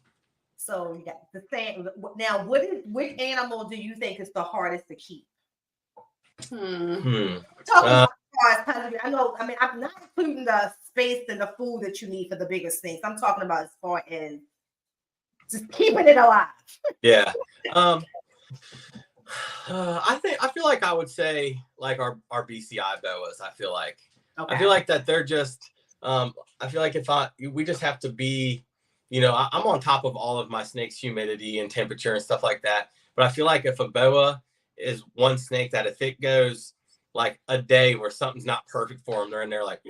So you got the same. Now, which animal do you think is the hardest to keep? Hmm. I know. I mean, I'm not including the space and the food that you need for the bigger snakes. I'm talking about as far as just keeping it alive. Yeah. I feel like I would say like our BCI boas. I feel like that they're just. I feel like we just have to be. I'm on top of all of my snakes' humidity and temperature and stuff like that. But I feel like if a boa is one snake that if it goes like a day where something's not perfect for them, they're in there like,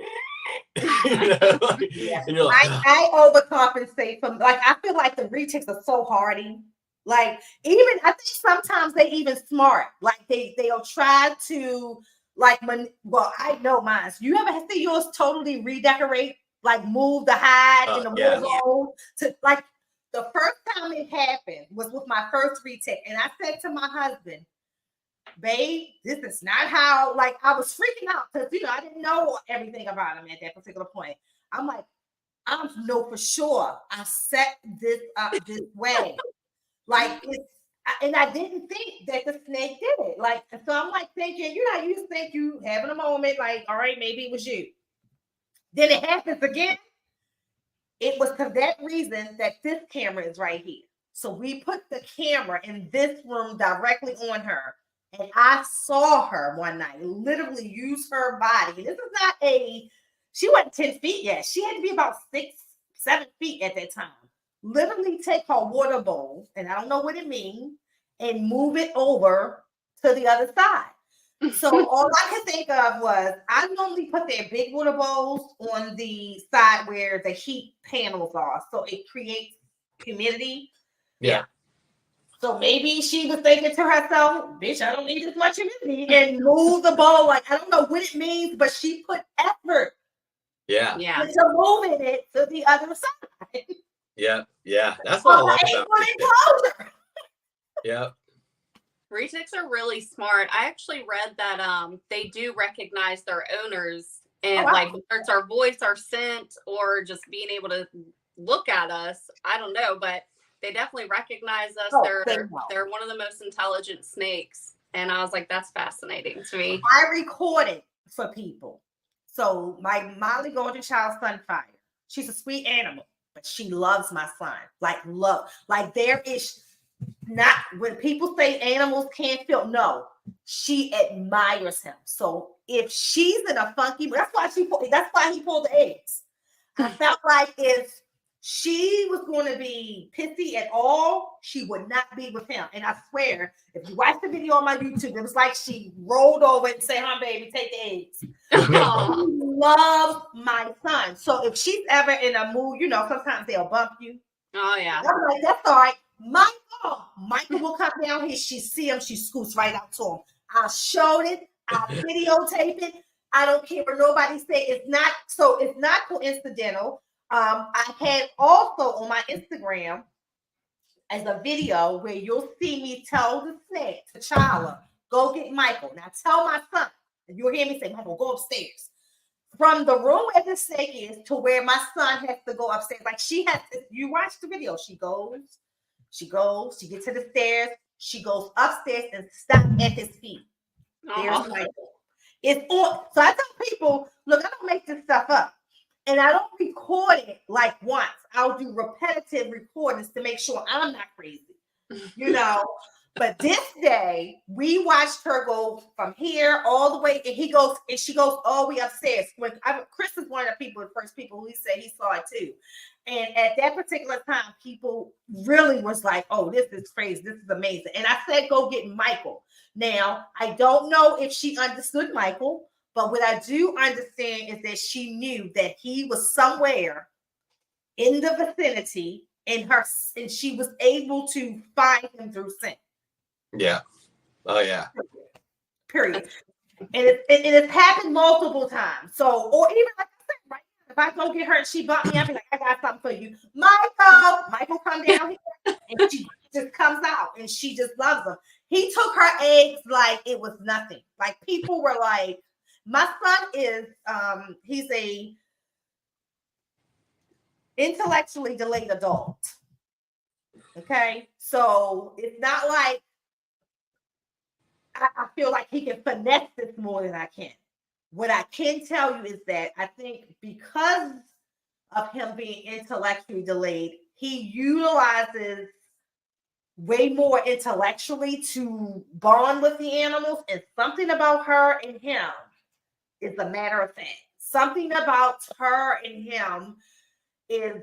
Yeah. And you're like, I overcompensate from I feel like the retics are so hardy. Like I think sometimes they even smart. Like they'll try to I know mine. You ever see yours totally redecorate? Like move the hide in the middle to like the first time it happened was with my first retic, and I said to my husband, "Babe, this is not how." Like I was freaking out because I didn't know everything about him at that particular point. I'm like, I know for sure I set this up this way, like it's. And I didn't think that the snake did it. Like so, I'm like thinking, you just think you having a moment, like, all right, maybe it was you. Then it happens again. It was for that reason that this camera is right here. So we put the camera in this room directly on her. And I saw her one night literally use her body. This is not she wasn't 10 feet yet. She had to be about 6-7 feet at that time. Literally take her water bowl, and I don't know what it means, and move it over to the other side. So all I could think of was I normally put their big water bowls on the side where the heat panels are, so it creates humidity. Yeah. So maybe she was thinking to herself, bitch, I don't need as much humidity, and move the bowl. Like, I don't know what it means, but she put effort Yeah. into moving it to the other side. Yeah. Yeah. That's what I love about it. Yeah. Retics are really smart. I actually read that they do recognize their owners, and like whether it's our voice, our scent, or just being able to look at us. I don't know, but they definitely recognize us. They're one of the most intelligent snakes. And I was like, that's fascinating to me. I recorded for people. So my Molly Golden Child Sunfire, she's a sweet animal, but she loves my son. Like love. Like there is not, when people say animals can't feel, no, she admires him. So if she's in a funky, that's why he pulled the eggs. I felt like if she was going to be pissy at all, she would not be with him. And I swear, if you watch the video on my YouTube, it was like she rolled over and said, "Huh, baby, take the eggs." She loves my son. So if she's ever in a mood, you know, sometimes they'll bump you. Oh, yeah. I'm like, that's all right. Michael will come down here. She see him. She scoots right out to him. I showed it. I videotape it. I don't care what nobody say. It's not coincidental. I had also on my Instagram as a video where you'll see me tell the snake, T'Challa, go get Michael. Now tell my son, and you'll hear me say, Michael, go upstairs. From the room where the snake is to where my son has to go upstairs. Like she has to, you watch the video, she gets to the stairs, she goes upstairs and stops at his feet. There's Michael. It's on. So I tell people, look, I don't make this stuff up. And I don't record it like once. I'll do repetitive recordings to make sure I'm not crazy, you know. But this day, we watched her go from here all the way, and she goes all the way upstairs. Chris is one of the first people who said he saw it too. And at that particular time, people really was like, "Oh, this is crazy. This is amazing." And I said, "Go get Michael." Now, I don't know if she understood Michael. But what I do understand is that she knew that he was somewhere in the vicinity and she was able to find him through scent. Yeah. Oh, yeah. Period. And it's happened multiple times. So, or even like I said, right now, if I go get her and she bumped me, I'll be like, I got something for you. Michael, come down here. And she just comes out and she just loves him. He took her eggs like it was nothing. Like people were like, my son is, he's a intellectually delayed adult. Okay. So it's not like I feel like he can finesse this more than I can. What I can tell you is that I think because of him being intellectually delayed, he utilizes way more intellectually to bond with the animals, and something about her and him is a matter of fact. Something about her and him is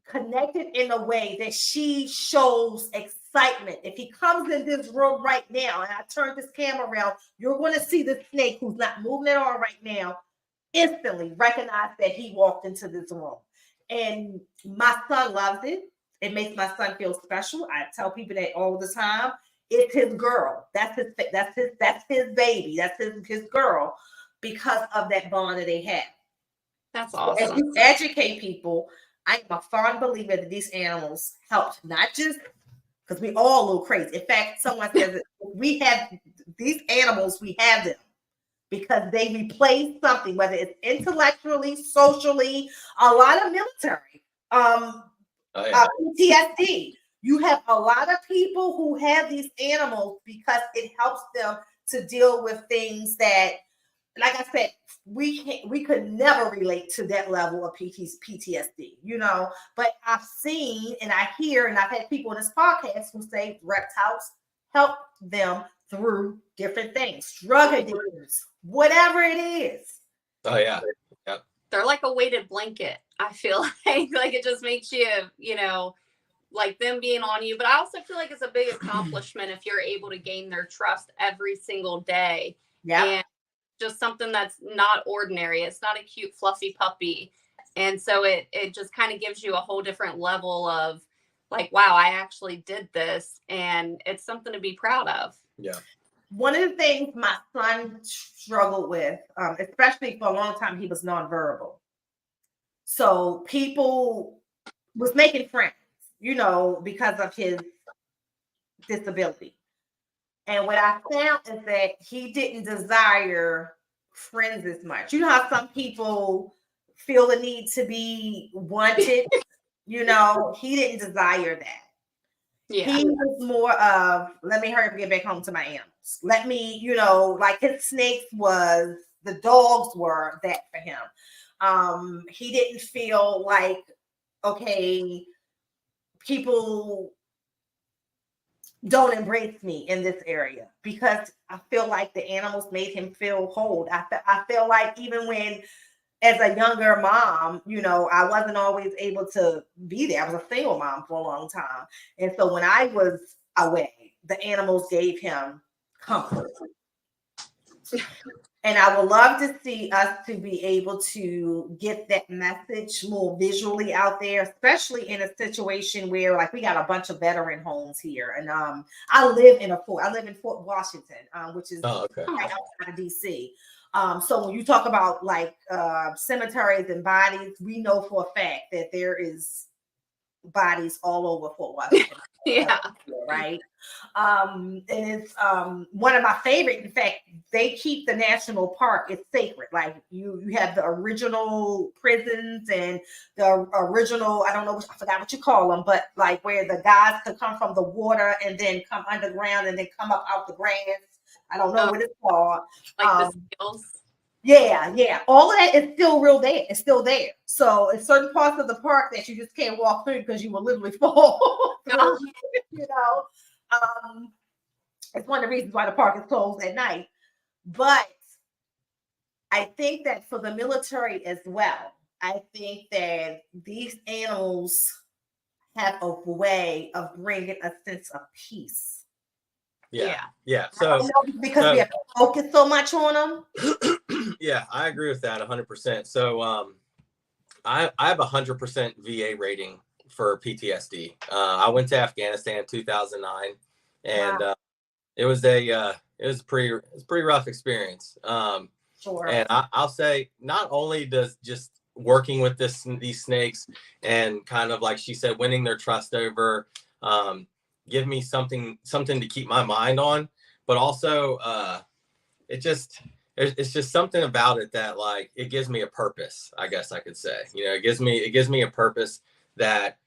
connected in a way that she shows excitement. If he comes in this room right now and I turn this camera around, you're going to see the snake who's not moving at all right now instantly recognize that he walked into this room. And my son loves it. It makes my son feel special. I tell people that all the time. It's his girl. That's his baby. That's his girl. Because of that bond that they have. That's awesome. As you educate people, I am a fond believer that these animals help, not just because we all a little crazy. In fact, someone says that we have these animals, we have them because they replace something, whether it's intellectually, socially, a lot of military, PTSD. You have a lot of people who have these animals because it helps them to deal with things that, like I said, we could never relate to that level of PTSD, you know. But I've seen and I hear, and I've had people in this podcast who say reptiles help them through different things, drug addictions, whatever it is. Oh yeah, yep. They're like a weighted blanket. I feel like it just makes you, you know, like them being on you, but I also feel like it's a big accomplishment if you're able to gain their trust every single day. Yeah. And just something that's not ordinary. It's not a cute, fluffy puppy. And so it just kind of gives you a whole different level of like, wow, I actually did this. And it's something to be proud of. Yeah. One of the things my son struggled with, especially for a long time, he was nonverbal. So people was making friends, because of his disability. And what I found is that he didn't desire friends as much. You know how some people feel the need to be wanted? He didn't desire that. Yeah. He was more of, let me hurry up and get back home to my animals. Let me, like his snakes the dogs were that for him. He didn't feel like, okay, people don't embrace me in this area, because I feel like the animals made him feel whole. I feel like even when, as a younger mom, I wasn't always able to be there. I was a single mom for a long time. And so when I was away, the animals gave him comfort. And I would love to see us to be able to get that message more visually out there, especially in a situation where, like, we got a bunch of veteran homes here. And I live in Fort Washington, which is right outside of DC. So when you talk about like cemeteries and bodies, we know for a fact that there is bodies all over Fort Washington. Yeah. Right. And it's one of my favorite. In fact, they keep the national park. It's sacred. Like you have the original prisons and the original, I forgot what you call them, but like where the guys could come from the water and then come underground and then come up out the grass. I don't know what it's called. Like the skills. Yeah. All of that is still real there. It's still there. So it's certain parts of the park that you just can't walk through because you will literally fall. It's one of the reasons why the park is closed at night. But I think that for the military as well, I think that these animals have a way of bringing a sense of peace. Yeah. So because we have to focus so much on them. Yeah, I agree with that 100%. So I have 100% VA rating for PTSD. I went to Afghanistan in 2009, and it was a pretty rough experience. Sure. And I'll say, not only does just working with these snakes and kind of like she said, winning their trust over, give me something to keep my mind on, but also it's just something about it that, like, it gives me a purpose, I guess I could say. It gives me a purpose that,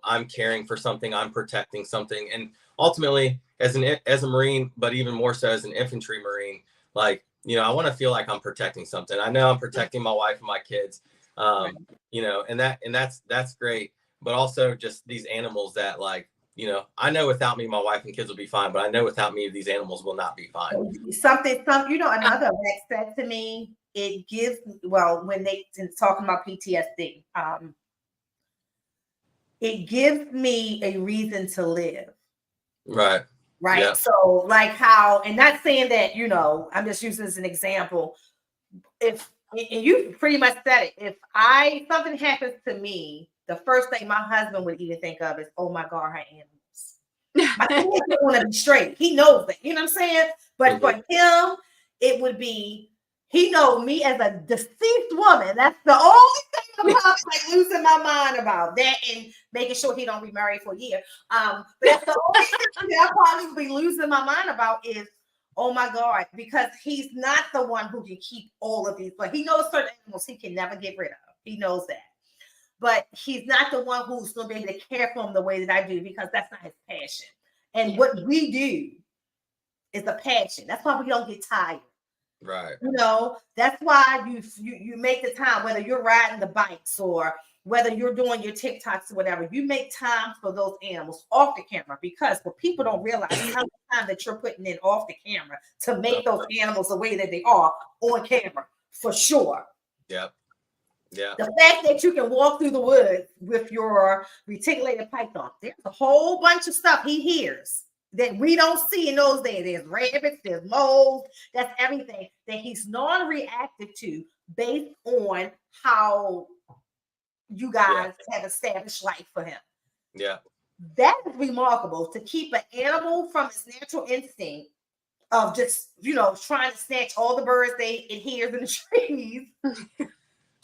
I'm caring for something, I'm protecting something. And ultimately, as a Marine, but even more so as an infantry Marine, like, I want to feel like I'm protecting something. I know I'm protecting my wife and my kids, and that's great. But also just these animals that, like, I know without me, my wife and kids will be fine, but I know without me, these animals will not be fine. Another that said to me, it gives, when they talking about PTSD, it gives me a reason to live. Right. Yeah. So like how, and not saying that, I'm just using this as an example. And you pretty much said it. If something happens to me, the first thing my husband would even think of is, oh my God, her animals. My kids want to be straight. He knows that, you know what I'm saying? But for him, it would be, he knows me as a deceased woman. That's the only thing about like losing my mind about that, and making sure he don't be married for a year. But that's the only thing that I probably would be losing my mind about is, oh my God, because he's not the one who can keep all of these. But he knows certain animals he can never get rid of. He knows that. But he's not the one who's going to be able to care for him the way that I do, because that's not his passion. And what we do is a passion. That's why we don't get tired. Right. That's why you make the time, whether you're riding the bikes or whether you're doing your TikToks or whatever, you make time for those animals off the camera, because what people don't realize is how much time that you're putting in off the camera to make those animals the way that they are on camera, for sure. Yep. Yeah. The fact that you can walk through the woods with your reticulated python, there's a whole bunch of stuff he hears that we don't see in those days. There's rabbits, there's moles, that's everything that he's non-reactive to based on how you guys have established life for him. Yeah. That is remarkable, to keep an animal from its natural instinct of just, trying to snatch all the birds it hears in the trees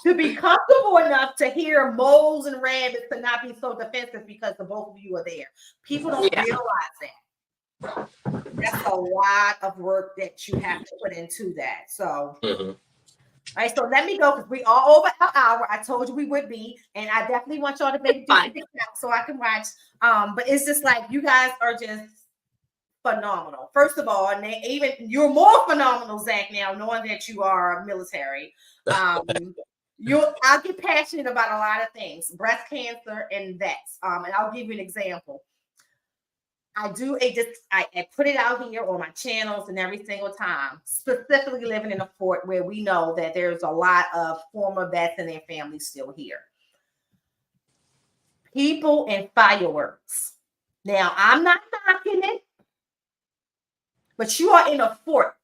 to be comfortable enough to hear moles and rabbits to not be so defensive because the both of you are there. People don't realize that. That's a lot of work that you have to put into that. So, all right, so let me go because we are over an hour. I told you we would be, and I definitely want y'all to maybe do something so I can watch. But it's just like you guys are just phenomenal. First of all, and even you're more phenomenal, Zach, now knowing that you are military. I'll get passionate about a lot of things, breast cancer and vets. And I'll give you an example. I put it out here on my channels and every single time, specifically living in a fort where we know that there's a lot of former vets and their families still here. People and fireworks. Now, I'm not knocking it, but you are in a fort.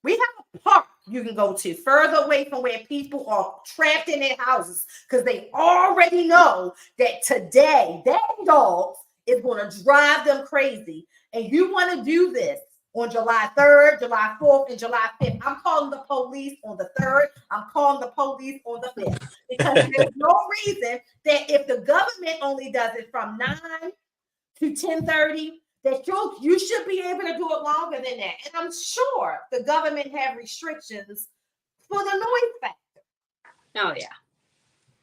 We have a park you can go to further away from where people are trapped in their houses because they already know that today that dog is going to drive them crazy. And you want to do this on July 3rd, July 4th, and July 5th. I'm calling the police on the 3rd. I'm calling the police on the 5th because there's no reason that if the government only does it from 9 to 10:30, that you should be able to do it longer than that. And I'm sure the government have restrictions for the noise factor. Oh, yeah.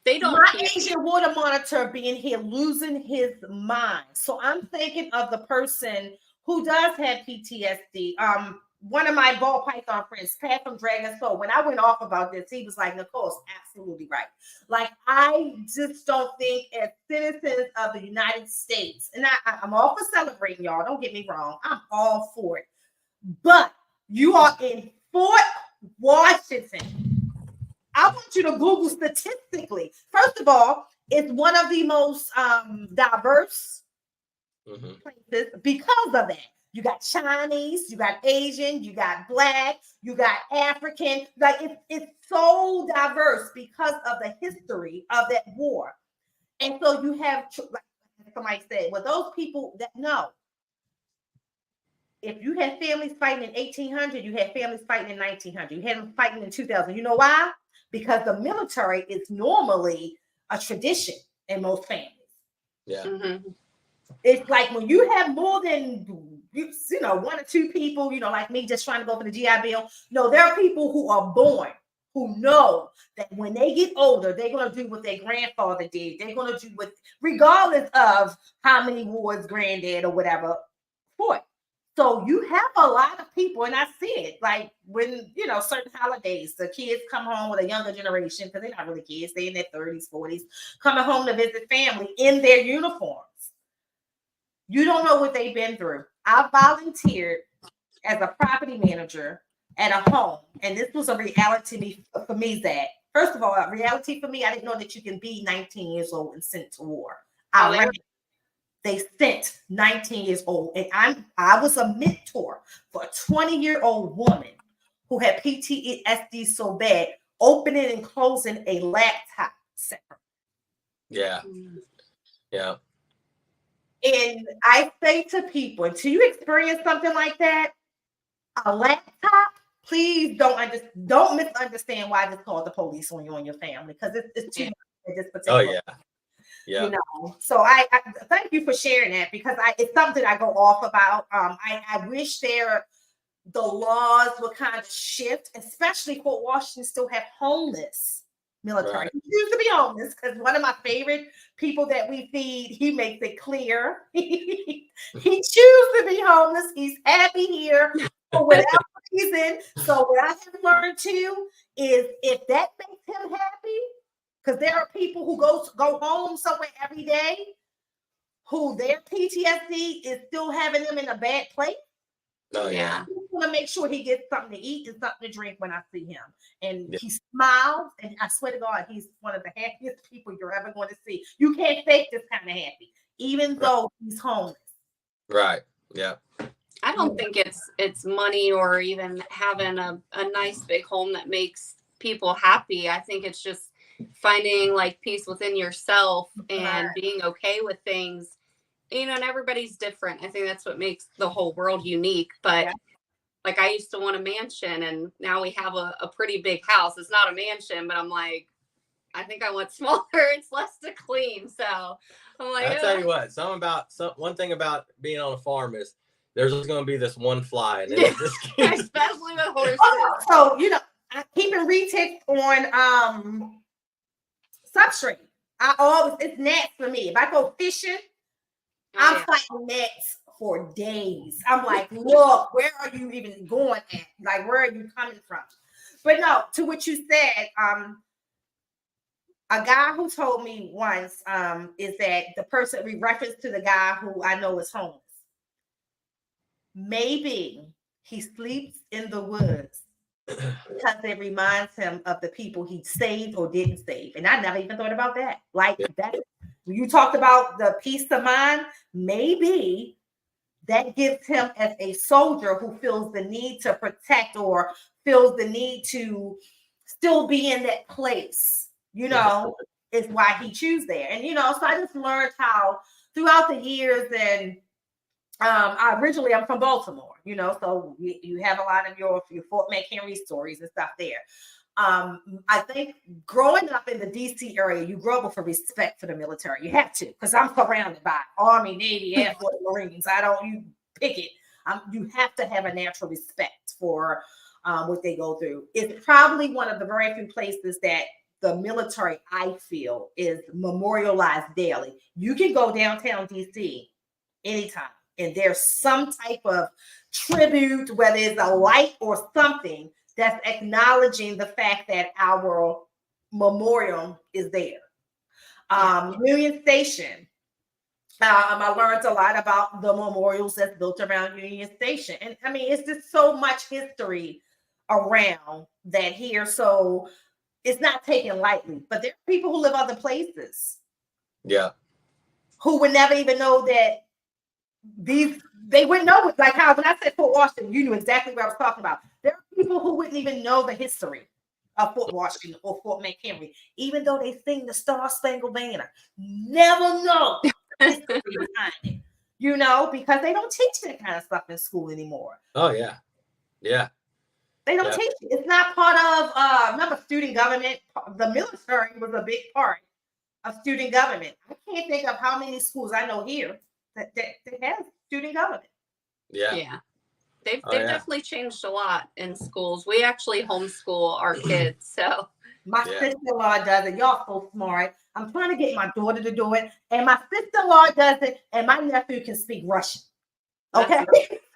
They don't. My Asian water monitor being here losing his mind. So I'm thinking of the person who does have PTSD. One of my ball python friends, Pat from Dragon Soul, when I went off about this, he was like, Nicole's absolutely right. Like, I just don't think as citizens of the United States, and I'm all for celebrating, y'all, don't get me wrong, I'm all for it. But you are in Fort Washington. I want you to Google statistically. First of all, it's one of the most diverse places because of that. You got Chinese, you got Asian, you got Black, you got African. Like it's so diverse because of the history of that war. And so you have, like somebody said, well, those people that know. If you had families fighting in 1800, you had families fighting in 1900. You had them fighting in 2000. You know why? Because the military is normally a tradition in most families. Yeah. It's like when you have more than, one or two people, like me just trying to go for the GI Bill. No, there are people who are born, who know that when they get older, they're going to do what their grandfather did. They're going to do what, regardless of how many wars granddad or whatever fought. So you have a lot of people, and I see it, like when, certain holidays, the kids come home with a younger generation, because they're not really kids, they're in their 30s, 40s, coming home to visit family in their uniforms. You don't know what they've been through. I volunteered as a property manager at a home, and this was a reality for me, Zach. First of all, a reality for me, I didn't know that you can be 19 years old and sent to war. They sent 19 years old, and I was a mentor for a 20-year-old woman who had PTSD so bad, opening and closing a laptop set. Yeah. Yeah. And I say to people, until you experience something like that, a laptop, please don't misunderstand why this called the police on you and your family, because it's too much at this particular. Oh yeah. Yeah. So I thank you for sharing that, because it's something I go off about. I wish the laws would kind of shift, especially Fort Washington still have homeless military. Right. He used to be homeless, because one of my favorite people that we feed, he makes it clear he chooses to be homeless. He's happy here for whatever reason. So what I have learned too is if that makes him happy, because there are people who go home somewhere every day who their PTSD is still having them in a bad place. Oh yeah. To want to make sure he gets something to eat and something to drink when I see him. And Yeah. he smiles, and I swear to God, he's one of the happiest people you're ever going to see. You can't fake this kind of happy, even though he's homeless. Right. Yeah. I don't think it's money or even having a nice big home that makes people happy. I think it's just finding like peace within yourself and being okay with things. You know, and everybody's different. I think that's what makes the whole world unique. But like, I used to want a mansion, and now we have a pretty big house. It's not a mansion, but I'm like, I think I want smaller. It's less to clean. So I'm like, I'll tell you what, one thing about being on a farm is there's just going to be this one fly, and it just keeps... especially with horses. So, you know, I keep it reticked on substrate. It's gnats for me. If I go fishing, I'm fighting gnats for days. I'm like, look, where are you even going at? Like, where are you coming from? But no, to what you said, a guy who told me once is that the person we reference to the guy who I know is homeless. Maybe he sleeps in the woods because it reminds him of the people he saved or didn't save. And I never even thought about that. Like that, you talked about the peace of mind. Maybe that gives him, as a soldier who feels the need to protect or feels the need to still be in that place, you know, is why he chooses there. And, you know, so I just learned how throughout the years, and I'm from Baltimore, you know, so you have a lot of your Fort McHenry stories and stuff there. I think growing up in the DC area, you grow up with a respect for the military. You have to, because I'm surrounded by Army, Navy, Air Force, Marines. You pick it. You have to have a natural respect for what they go through. It's probably one of the very few places that the military, I feel, is memorialized daily. You can go downtown DC anytime, and there's some type of tribute, whether it's a light or something, that's acknowledging the fact that our memorial is there. Union Station. I learned a lot about the memorials that's built around Union Station. And I mean, it's just so much history around that here. So it's not taken lightly. But there are people who live other places. Yeah. Who would never even know that they wouldn't know. Like how when I said Fort Washington, you knew exactly what I was talking about. There are people who wouldn't even know the history of Fort Washington or Fort McHenry, even though they sing the Star-Spangled Banner. Never know history behind it, you know, because they don't teach that kind of stuff in school anymore. Oh, yeah. Yeah. They don't teach it. It's not part of, remember, student government. The military was a big part of student government. I can't think of how many schools I know here that have student government. Yeah. Yeah. They've definitely changed a lot in schools. We actually homeschool our kids. So my sister-in-law does it. Y'all so smart. I'm trying to get my daughter to do it. And my sister-in-law does it. And my nephew can speak Russian. Okay.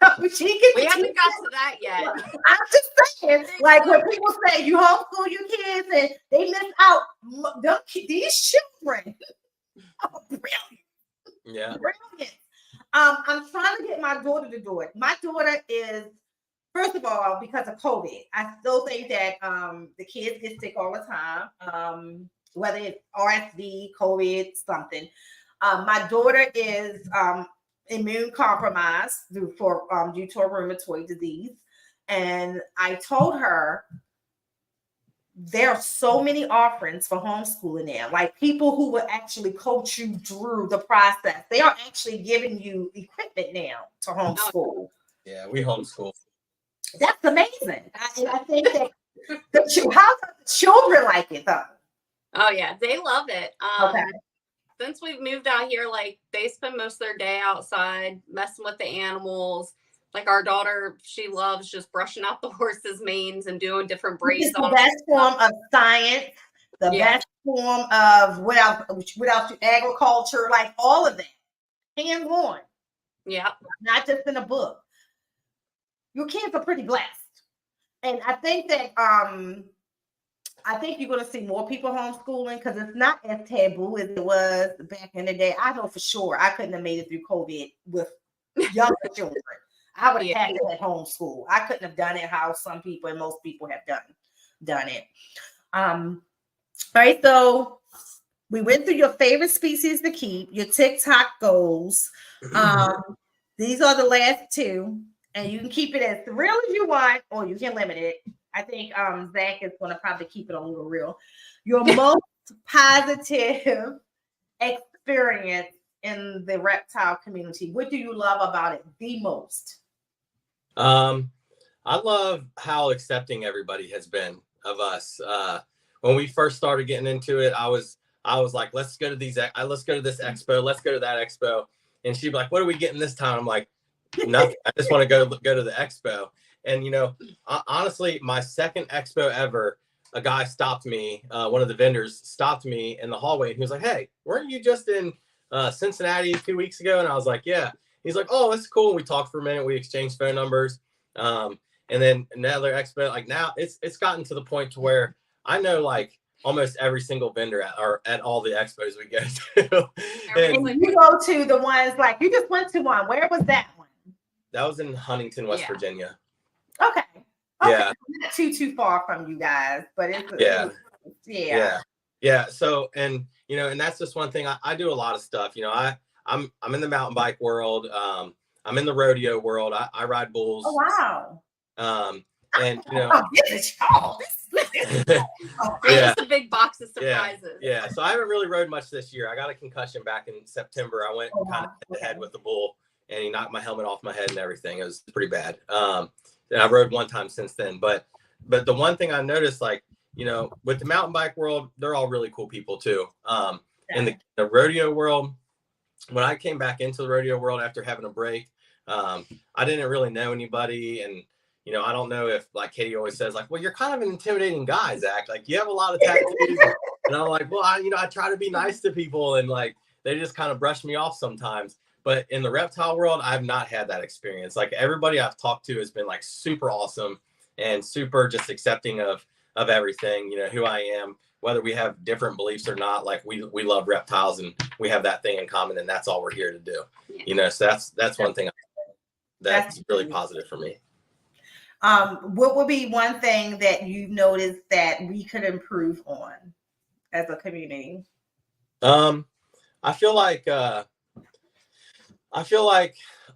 So she can. We haven't got to that yet. I'm just saying, like when people say you homeschool your kids and they miss out, these children are brilliant. Yeah. Brilliant. I'm trying to get my daughter to do it. My daughter is, first of all, because of COVID, I still think that the kids get sick all the time, whether it's RSV, COVID, something. My daughter is immune compromised due to a rheumatoid disease. And I told her there are so many offerings for homeschooling now, like people who will actually coach you through the process. They are actually giving you equipment now to homeschool. Yeah, we homeschool. That's amazing. And I think that how do the children like it though? Oh yeah, they love it. Okay. Since we've moved out here, like they spend most of their day outside messing with the animals. Like our daughter, she loves just brushing out the horses' manes and doing different braids. It's the best form of science, the best form of what else? Agriculture, like all of that. Hands on. Yeah. Not just in a book. Your kids are pretty blessed. And I think that you're going to see more people homeschooling because it's not as taboo as it was back in the day. I know for sure I couldn't have made it through COVID with younger children. I would have had it at home school. I couldn't have done it how some people and most people have done it. All right, so we went through your favorite species to keep, your TikTok goals. These are the last two, and you can keep it as real as you want, or you can limit it. I think Zach is going to probably keep it a little real. Your most positive experience in the reptile community. What do you love about it the most? I love how accepting everybody has been of us. When we first started getting into it, I was like, let's go to this expo, let's go to that expo. And she'd be like, what are we getting this time? I'm like, nothing. I just want to go to the expo. And, you know, honestly, my second expo ever, a guy stopped me. One of the vendors stopped me in the hallway. And he was like, hey, weren't you just in Cincinnati 2 weeks ago? And I was like, yeah. He's like, oh, that's cool. We talked for a minute. We exchanged phone numbers. And then another expo, like now it's gotten to the point to where I know like almost every single vendor at all the expos we go to. And you go to the ones like you just went to one. Where was that one? That was in Huntington, West Virginia. Okay. Yeah. Not too far from you guys, but it's yeah. So, and you know, and that's just one thing. I do a lot of stuff. You know, I'm in the mountain bike world. I'm in the rodeo world. I ride bulls. Oh wow. And you know, It's a big box of surprises. Yeah. So I haven't really rode much this year. I got a concussion back in September. I went kind of head to head with the bull, and he knocked my helmet off my head and everything. It was pretty bad. And I rode one time since then. But the one thing I noticed, like, you know, with the mountain bike world, they're all really cool people too. In the rodeo world, when I came back into the rodeo world after having a break, I didn't really know anybody. And, you know, I don't know if, like Katie always says, like, well, you're kind of an intimidating guy, Zach. Like, you have a lot of tattoos. And I'm like, well, I try to be nice to people. And, like, they just kind of brush me off sometimes. But in the reptile world, I've not had that experience. Like, everybody I've talked to has been, like, super awesome and super just accepting of everything, you know, who I am, whether we have different beliefs or not. Like, we love reptiles and we have that thing in common, and that's all we're here to do. You know, so that's one thing that's really positive for me. What would be one thing that you've noticed that we could improve on as a community? I feel like a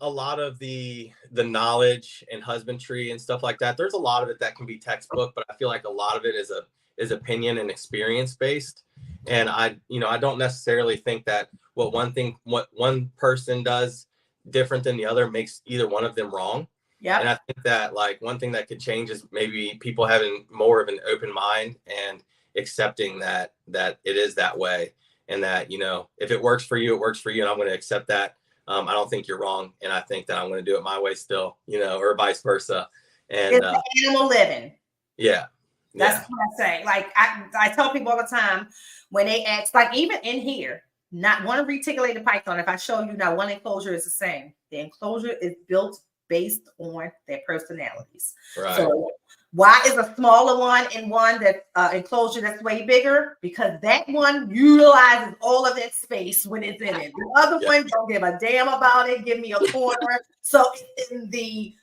lot of the knowledge and husbandry and stuff like that, there's a lot of it that can be textbook, but I feel like a lot of it is opinion and experience based. And I don't necessarily think that what one person does different than the other makes either one of them wrong. Yeah. And I think that, like, one thing that could change is maybe people having more of an open mind and accepting that it is that way, and that, you know, if it works for you, it works for you, and I'm going to accept that. I don't think you're wrong, and I think that I'm going to do it my way still, you know, or vice versa. And it's animal living. Yeah. That's what I say. Like, I tell people all the time when they ask, like, even in here, not one reticulated python, if I show you now, one enclosure is the same. The enclosure is built based on their personalities. Right. So why is a smaller one in one that enclosure that's way bigger? Because that one utilizes all of that space when it's in it. The other one don't give a damn about it. Give me a corner. So it's in the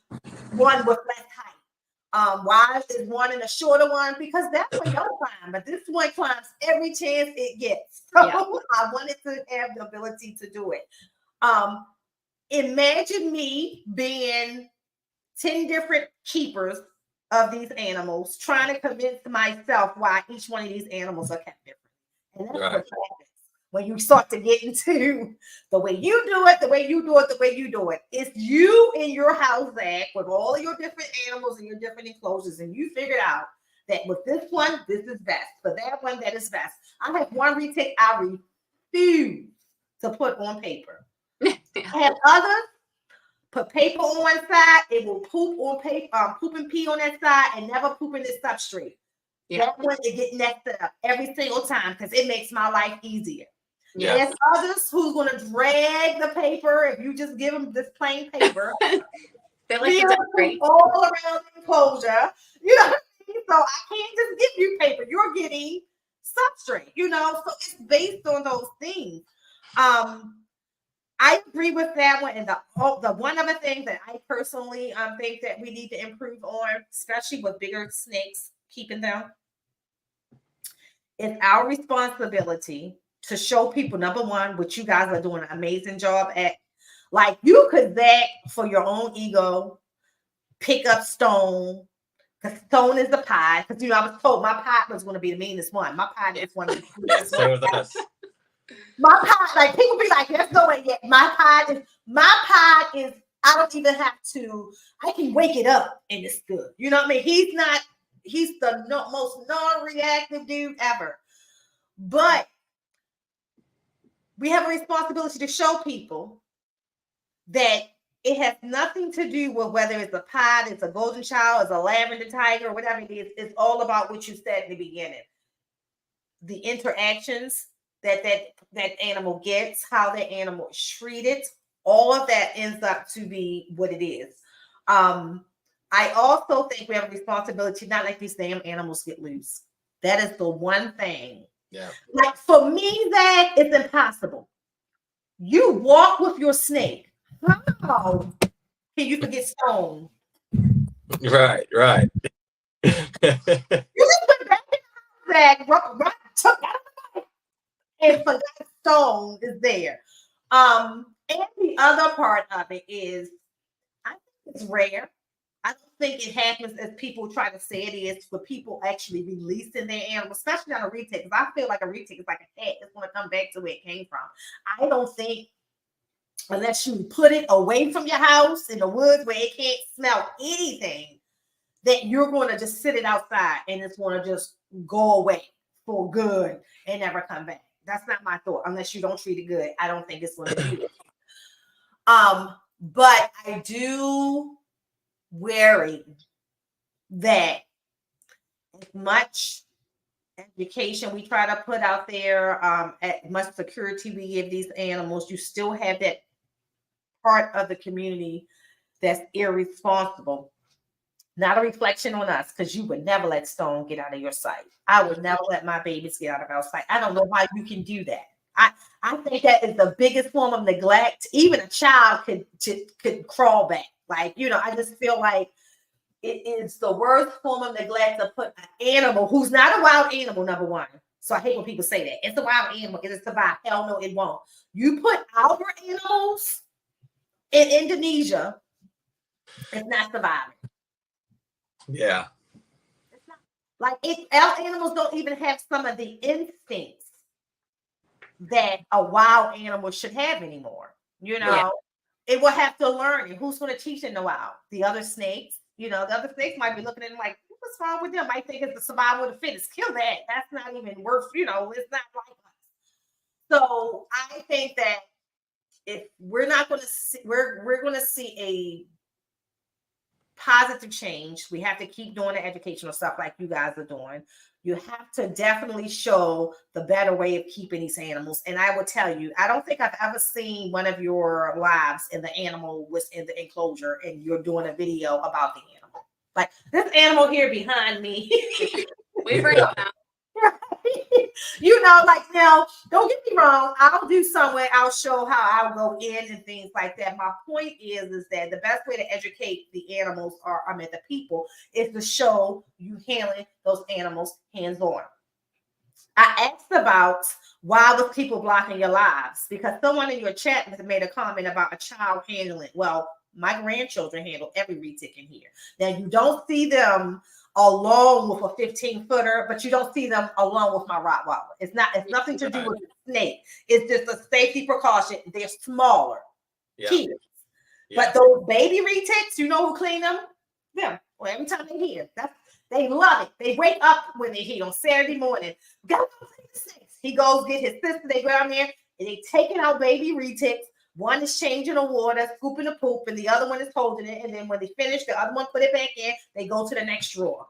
one with less height. Why is one in a shorter one? Because that's what y'all climb, but this one climbs every chance it gets. So I wanted to have the ability to do it. Imagine me being 10 different keepers of these animals, trying to convince myself why each one of these animals are kept different. And that's what happens when you start to get into the way you do it, the way you do it, the way you do it. It's you in your house, Zach, with all of your different animals and your different enclosures, and you figured out that with this one, this is best. For that one, that is best. I have one retake I refuse to put on paper. I have others put paper on one side, it will poop on paper, poop and pee on that side, and never poop in this substrate. That one, it get messed up every single time because it makes my life easier. There's others who's going to drag the paper if you just give them this plain paper. They like to decorate all around the enclosure. You know what I mean? So I can't just give you paper. You're getting substrate, you know? So it's based on those things. I agree with that one. And the one other thing that I personally think that we need to improve on, especially with bigger snakes, keeping them, it's our responsibility to show people, number one, which you guys are doing an amazing job at. Like, you could zag for your own ego, pick up Stone, because Stone is the pie. Because, you know, I was told my pie was going to be the meanest one. My pie is one of the meanest Same ones. with us. My pie, like, people be like, there's no way yet. My pie is, I don't even have to, I can wake it up and it's good. You know what I mean? He's the most non-reactive dude ever. But we have a responsibility to show people that it has nothing to do with whether it's a pod, it's a golden child, it's a lavender tiger, whatever it is. It's all about what you said in the beginning. The interactions that animal gets, how that animal is treated, all of that ends up to be what it is. I also think we have a responsibility not let these damn animals get loose. That is the one thing. Yeah. Like, for me, that is impossible. You walk with your snake. How can you forget Stone? Right. You just went back in the bag, took out and forgot Stone is there. And the other part of it is, I think it's rare. I don't think it happens as people try to say it is, for people actually releasing their animals, especially on a retake. Because I feel like a retake is like a cat. It's going to come back to where it came from. I don't think, unless you put it away from your house in the woods where it can't smell anything, that you're going to just sit it outside and it's going to just go away for good and never come back. That's not my thought. Unless you don't treat it good, I don't think it's going to do it. But I do worry that as much education we try to put out there, as much security we give these animals, you still have that part of the community that's irresponsible. Not a reflection on us, because you would never let Stone get out of your sight. I would never let my babies get out of our sight. I don't know how you can do that. I think that is the biggest form of neglect. Even a child could crawl back. Like, you know, I just feel like it is the worst form of neglect to put an animal who's not a wild animal, number one. So I hate when people say that. It's a wild animal. It'll survive. Hell no, it won't. You put our animals in Indonesia, it's not surviving. Yeah. It's not. Like, our animals don't even have some of the instincts that a wild animal should have anymore. You know, it will have to learn. And who's going to teach it in the wild? The other snakes. You know, the other snakes might be looking at them like, what's wrong with them? Might think it's the survival of the fittest. Kill that. That's not even worth, you know, it's not like us. So I think that if we're not going to see, we're going to see a positive change, we have to keep doing the educational stuff like you guys are doing. You have to definitely show the better way of keeping these animals. And I will tell you, I don't think I've ever seen one of your lives and the animal was in the enclosure and you're doing a video about the animal. Like, this animal here behind me. We bring them out. You know, like, now, don't get me wrong. I'll do somewhere, I'll show how I'll go in and things like that. My point is that the best way to educate the animals, or I mean the people, is to show you handling those animals hands-on. I asked about why was people blocking your lives, because someone in your chat has made a comment about a child handling. Well, my grandchildren handle every retic in here. Now, you don't see them alone with a 15-footer, but you don't see them alone with my Rottweiler. It's nothing to do with the snake. It's just a safety precaution. They're smaller kids. Yeah. But those baby retics, you know who clean them? Them. Well, every time they hear, they love it. They wake up when they hear on Saturday morning. Go clean the snakes. He goes get his sister. They go down there and they taking out baby retics. One is changing the water, scooping the poop, and the other one is holding it. And then when they finish, the other one put it back in. They go to the next drawer.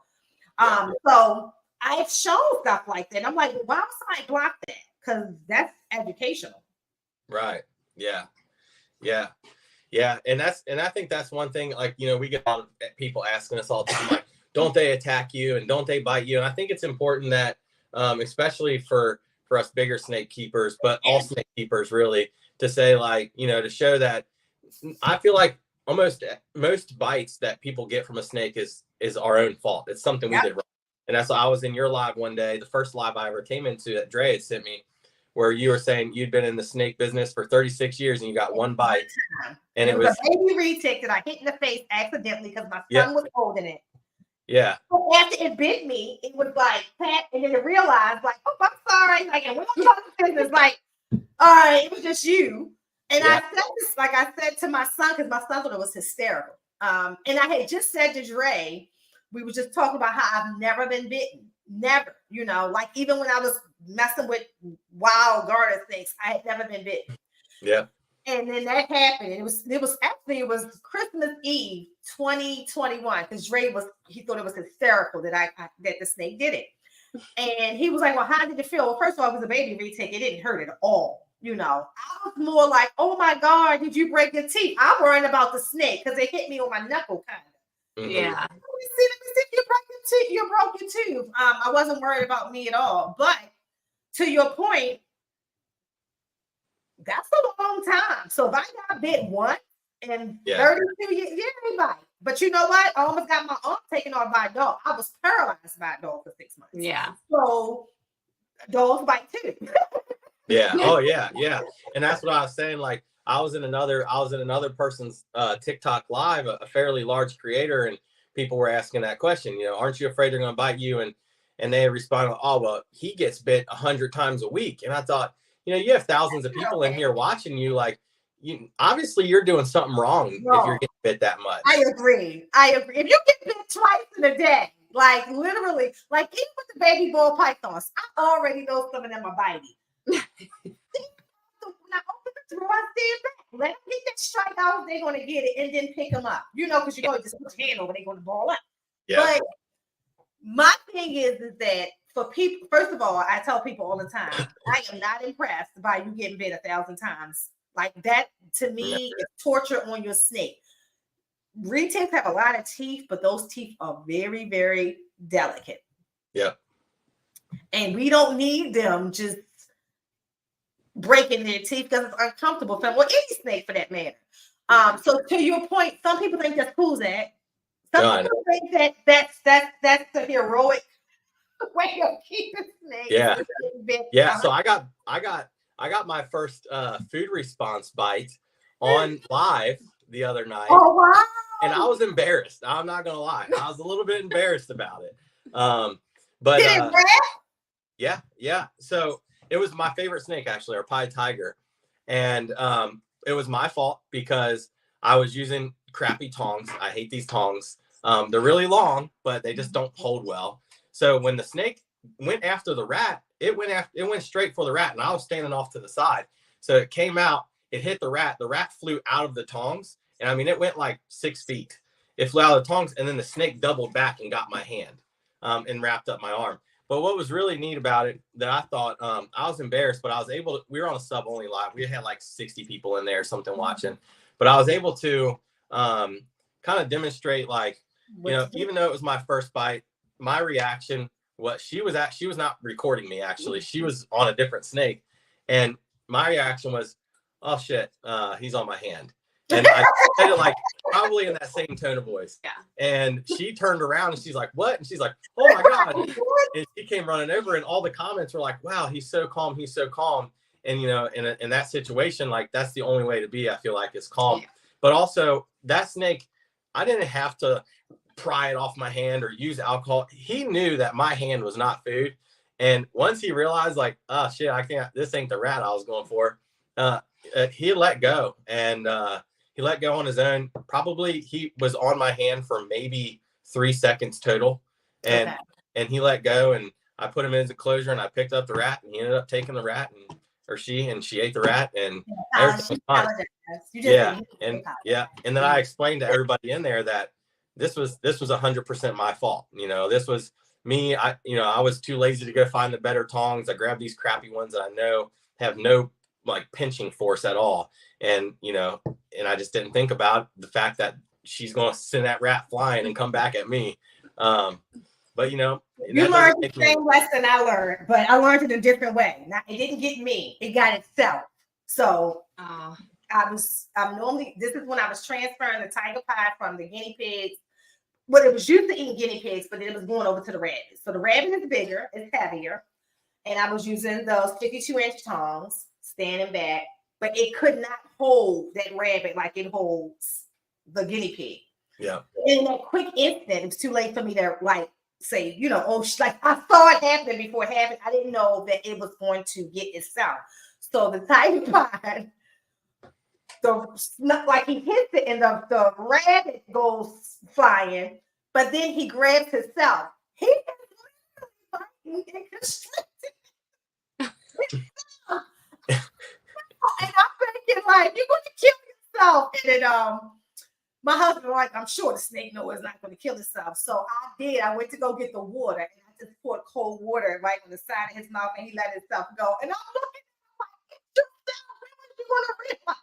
So I've shown stuff like that. I'm like, why would somebody block that? Because that's educational. Right. Yeah. And I think that's one thing. Like, you know, we get on people asking us all the time, like, don't they attack you and don't they bite you? And I think it's important that, especially for us bigger snake keepers, but all snake keepers really, to say, like, you know, to show that I feel like almost most bites that people get from a snake is our own fault. It's something we did wrong. And that's why I was in your live one day, the first live I ever came into that Dre had sent me, where you were saying you'd been in the snake business for 36 years and you got one bite. And it was a baby retic that I hit in the face accidentally because my son was holding it. Yeah. So after it bit me, it was like pat, and then it realized, like, oh, I'm sorry. Like, and when I'm talking business, like, all right, it was just you. And I said this, like I said to my son, because my son thought it was hysterical. And I had just said to Dre, we were just talking about how I've never been bitten. Never, you know, like even when I was messing with wild garter snakes, I had never been bitten. Yeah. And then that happened. And it was Christmas Eve 2021, because Dre he thought it was hysterical that that the snake did it. And he was like, well, how did it feel? Well, first of all, it was a baby retake. It didn't hurt at all. You know, I was more like, oh my God, did you break your teeth? I'm worrying about the snake because it hit me on my knuckle kind of. Yeah. Let me see, you broke your tooth. I wasn't worried about me at all. But to your point, that's a long time. So if I got bit once in 32 years, they bite. But you know what? I almost got my arm taken off by a dog. I was paralyzed by a dog for 6 months. Yeah. So dogs bite too. Yeah. Oh yeah. Yeah. And that's what I was saying. Like I was in another person's TikTok live, a fairly large creator, and people were asking that question, you know, aren't you afraid they're going to bite you? And they responded, oh, well, he gets bit 100 times a week. And I thought, you know, you have thousands of people in here watching you. Like, obviously you're doing something wrong if you're getting bit that much. I agree. If you get bit twice in a day, like literally, like even with the baby ball pythons, I already know some of them are biting. When I open the door, I stand back. Let them get that strike out. They're going to get it and then pick them up. You know, because you know, just put your hand over, they're going to ball up. Yeah. But my thing is that for people, first of all, I tell people all the time, I am not impressed by you getting bit 1,000 times. Like that, to me, is torture on your snake. Retics have a lot of teeth, but those teeth are very, very delicate. Yeah. And we don't need them just breaking their teeth because it's uncomfortable for them, or any snake for that matter. So to your point, some people think that's cool, Zach. Some people think that's the heroic way of keeping snakes. Yeah. Yeah. So I got my first food response bite on live the other night. Oh wow. And I was embarrassed. I'm not gonna lie. I was a little bit embarrassed about it. But did it rat? Yeah. So it was my favorite snake, actually, our pied tiger. And it was my fault because I was using crappy tongs. I hate these tongs. They're really long, but they just don't hold well. So when the snake went after the rat, it went straight for the rat, and I was standing off to the side. So it came out, it hit the rat. The rat flew out of the tongs, and I mean, it went like 6 feet. It flew out of the tongs, and then the snake doubled back and got my hand and wrapped up my arm. But what was really neat about it that I thought, I was embarrassed, but I was able to, we were on a sub only live. We had like 60 people in there or something watching, but I was able to kind of demonstrate, like, you know, even though it was my first bite, my reaction, she was not recording me, actually. She was on a different snake. And my reaction was, oh shit, he's on my hand. And I said it like probably in that same tone of voice. Yeah. And she turned around and she's like, what? And she's like, oh my God. And she came running over, and all the comments were like, wow, he's so calm. He's so calm. And, you know, in that situation, like, that's the only way to be, I feel like, is calm. Yeah. But also that snake, I didn't have to pry it off my hand or use alcohol. He knew that my hand was not food. And once he realized, like, oh shit, this ain't the rat I was going for. He let go, and he let go on his own. Probably he was on my hand for maybe 3 seconds total. And he let go, and I put him into closure, and I picked up the rat, and he ended up taking the rat, and she ate the rat, and everything was fine. And then I explained to everybody in there that this was 100% my fault. You know, this was me. I was too lazy to go find the better tongs. I grabbed these crappy ones that I know have no like pinching force at all. And, you know, and I just didn't think about the fact that she's going to send that rat flying and come back at me. But, you know, you learned the same lesson I learned, but I learned it a different way. Now, it didn't get me. It got itself. So Oh, I'm normally, this is when I was transferring the tiger pie from the guinea pigs. Well, it was used to eating guinea pigs, but then it was going over to the rabbit. So the rabbit is bigger, it's heavier. And I was using those 52-inch tongs, standing back, but it could not hold that rabbit like it holds the guinea pig. Yeah. In that quick instant, it was too late for me to like say, you know, oh, like I saw it happen before it happened. I didn't know that it was going to get itself. So the tiger pie, like he hits it and the rabbit goes flying, but then he grabs himself. He is literally fighting and constricting. And I'm thinking, like, you're going to kill yourself. And then my husband was like, I'm sure the snake knows it's not going to kill itself. So I did. I went to go get the water, and I just poured cold water right on the side of his mouth, and he let himself go. And I'm looking at him like, it's yourself. When was you going to realize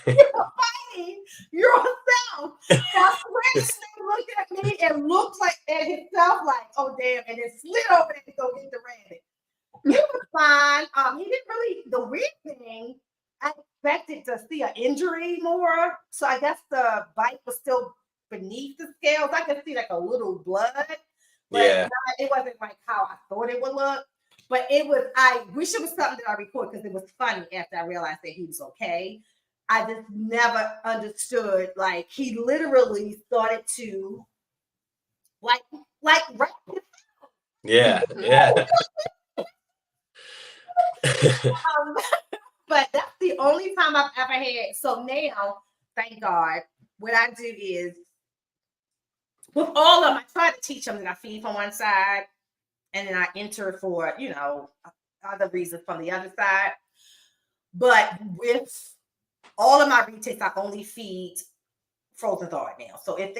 you're fighting yourself? Now, the snake looked at me and looked like at himself like, oh, damn, and then slid over there to go get the rabbit. He was fine. He didn't really, the weird thing, I expected to see an injury more. So I guess the bite was still beneath the scales. I could see like a little blood, but it wasn't like how I thought it would look. But it was, I wish it was something that I recorded because it was funny after I realized that he was okay. I just never understood. Like he literally started to like wrap his Yeah. But that's the only time I've ever had. So now, thank God, what I do is with all of them, I try to teach them that I feed from one side and then I enter for, you know, other reasons from the other side. But with all of my retails, I only feed frozen thawed now. So if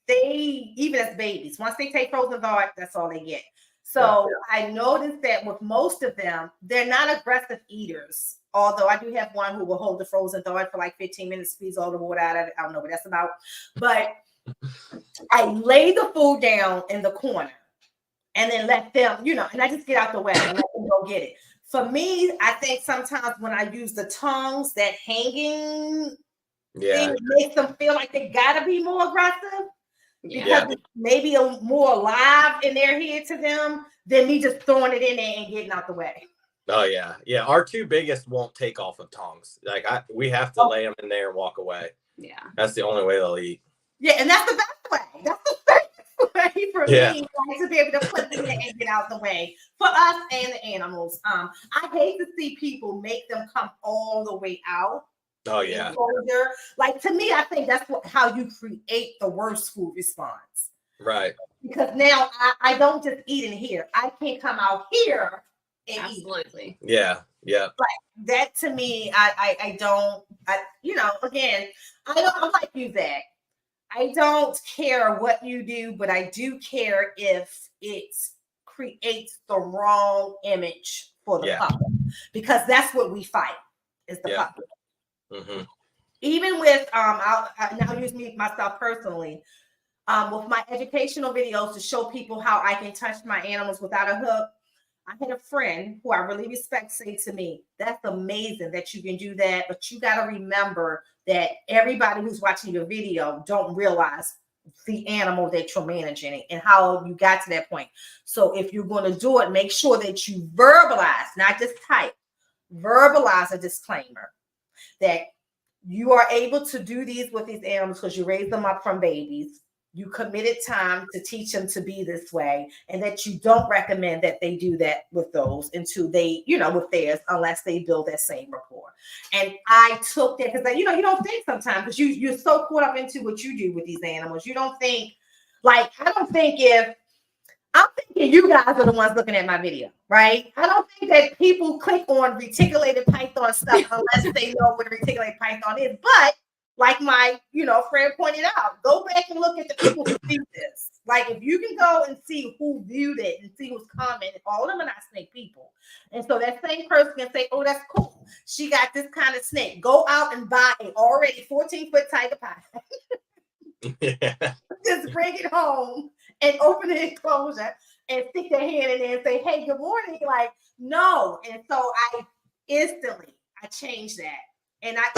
they even as babies, once they take frozen thawed, that's all they get. So I noticed that with most of them, they're not aggressive eaters. Although I do have one who will hold the frozen thawed for like 15 minutes, squeeze all the water out of it. I don't know what that's about. But I lay the food down in the corner and then let them, you know, and I just get out the way and let them go get it. For me, I think sometimes when I use the tongues, that hanging thing makes them feel like they gotta be more aggressive. Because it's maybe more alive in their head to them than me just throwing it in there and getting out the way. Oh yeah. Our two biggest won't take off of tongs. Like we have to lay them in there and walk away. Yeah, that's the only way they'll eat. Yeah, and that's the best way. That's the best way for me, like, to be able to put them in and get out the way for us and the animals. I hate to see people make them come all the way out. Oh yeah. Exposure. Like to me, I think that's how you create the worst food response. Right. Because now I don't just eat in here. I can't come out here and absolutely. Eat. Yeah. Like that to me, I don't. You know, again, I'm like you, Zach. I don't care what you do, but I do care if it creates the wrong image for the public, because that's what we fight is the public. Mm-hmm. Even with I'll now use me myself personally, with my educational videos to show people how I can touch my animals without a hook. I had a friend who I really respect say to me, "That's amazing that you can do that, but you got to remember that everybody who's watching your video don't realize the animal that you're managing and how you got to that point. So if you're going to do it, make sure that you verbalize, not just type, verbalize a disclaimer that you are able to do these with these animals because you raised them up from babies. You committed time to teach them to be this way, and that you don't recommend that they do that with those until they, you know, with theirs, unless they build that same rapport." And I took that because, you know, you don't think sometimes because you're so caught up into what you do with these animals. You don't think, like, I don't think if I'm thinking you guys are the ones looking at my video, right? I don't think that people click on reticulated python stuff unless they know what a reticulated python is. But like my, you know, friend pointed out, go back and look at the people who see this. Like if you can go and see who viewed it and see who's commenting, all of them are not snake people. And so that same person can say, "Oh, that's cool. She got this kind of snake. Go out and buy an already 14-foot tiger pie." Just bring it home and open the enclosure and stick their hand in there and say, "Hey, good morning." Like, no. And so I I changed that, and I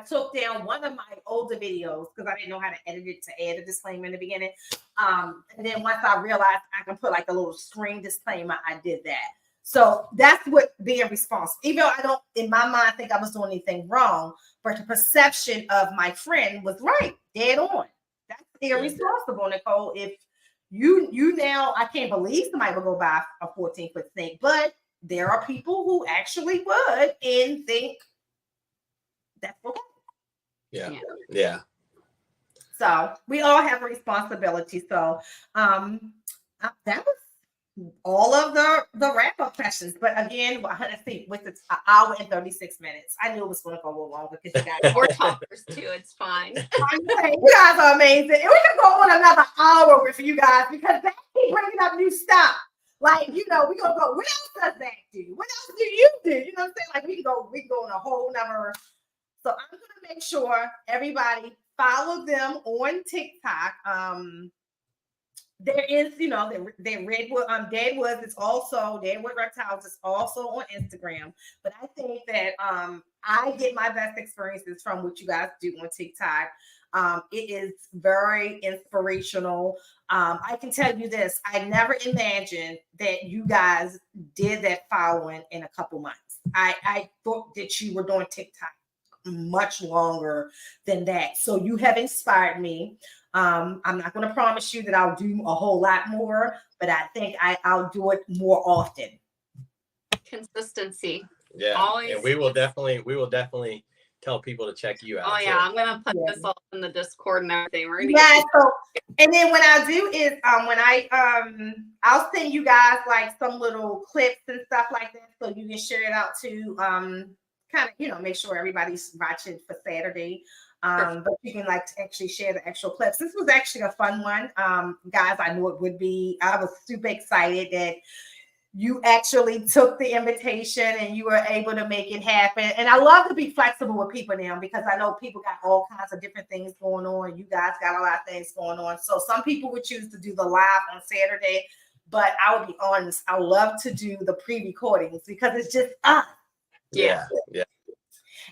took down one of my older videos because I didn't know how to edit it to add a disclaimer in the beginning. And then once I realized I can put like a little screen disclaimer, I did that. So that's what being responsible. Even though I don't, in my mind, think I was doing anything wrong, but the perception of my friend was right, dead on. That's irresponsible, Nicole. If you now, I can't believe somebody would go buy a 14-foot snake, but there are people who actually would and think that's okay. Yeah. So we all have a responsibility. So that was all of the wrap-up questions. But again, let's see, with an hour and 36 minutes. I knew it was going to go a little longer because you guys We're talkers too. It's fine. you guys are amazing. And we can go on another hour with you guys because they keep bringing up new stuff. Like, we're gonna go, what else does that do? What else do you do? You know what I'm saying? Like we can go on a whole nother. So I'm gonna make sure everybody follow them on TikTok. There is, the Redwood, Deadwoods is also, Deadwood Reptiles is also on Instagram. But I think that I get my best experiences from what you guys do on TikTok. It is very inspirational. I can tell you this, I never imagined that you guys did that following in a couple months. I thought that you were doing TikTok much longer than that. So you have inspired me. I'm not going to promise you that I'll do a whole lot more, but I think I'll do it more often. Consistency. Yeah. Always. And we will definitely tell people to check you out. Oh yeah, I'm gonna put this all in the Discord and everything. We're gonna so and then what I'll do is I'll send you guys like some little clips and stuff like that so you can share it out to kind of make sure everybody's watching for Saturday. But you can actually share the actual clips. This was actually a fun one. Guys, I knew it would be. I was super excited that you actually took the invitation and you were able to make it happen. And I love to be flexible with people now because I know people got all kinds of different things going on. You guys got a lot of things going on. So some people would choose to do the live on Saturday, but I would be honest, I love to do the pre-recordings because it's just us. Yeah.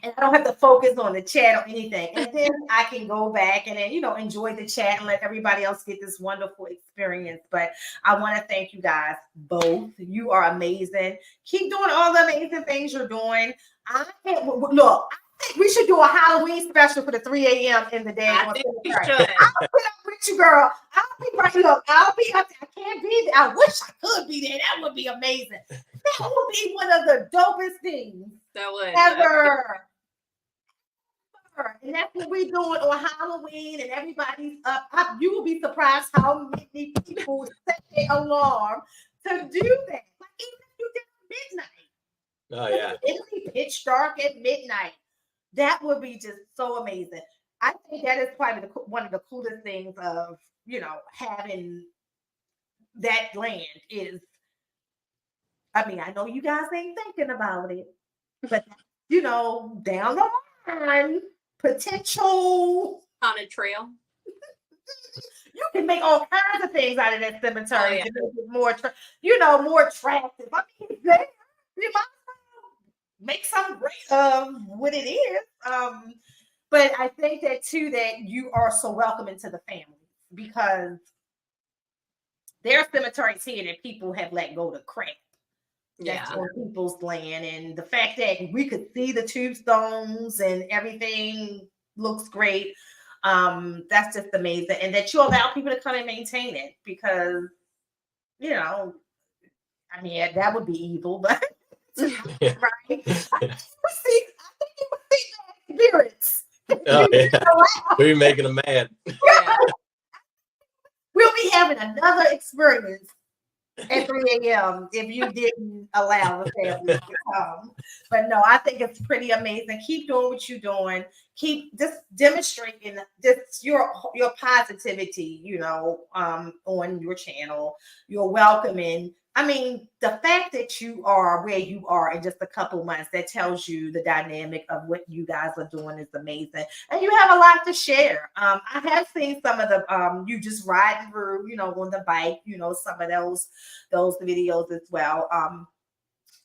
And I don't have to focus on the chat or anything. And then I can go back and then, enjoy the chat and let everybody else get this wonderful experience. But I want to thank you guys both. You are amazing. Keep doing all the amazing things you're doing. I think we should do a Halloween special for the 3 a.m. in the day. I think we should. I'll put up with you, girl. I'll be right up. I'll be up there. I can't be there. I wish I could be there. That would be amazing. That would be one of the dopest things ever. And that's what we're doing on Halloween, and everybody's up. You will be surprised how many people set their alarm to do that. Like even if you did midnight. Oh yeah. It'll be pitch dark at midnight. That would be just so amazing. I think that is probably one of the coolest things of having that land is. I mean, I know you guys ain't thinking about it, but down the line. Potential on a trail. You can make all kinds of things out of that cemetery to make it more, more attractive. I mean, you might make some great of what it is. But I think that too that you are so welcome into the family because there are cemeteries here that people have let go to crap. That's on people's land, and the fact that we could see the tombstones and everything looks great. That's just amazing, and that you allow people to come and maintain it because, I mean, that would be evil, but right? I think you would see the spirits. Oh, yeah. We're making them mad. We'll be having another experience at 3 a.m. if you didn't allow the family to come. But no, I think it's pretty amazing. Keep doing what you're doing. Keep just demonstrating this your positivity, on your channel. You're welcoming. I mean, the fact that you are where you are in just a couple months, that tells you the dynamic of what you guys are doing is amazing. And you have a lot to share. I have seen some of the, you just riding through, on the bike, some of those videos as well.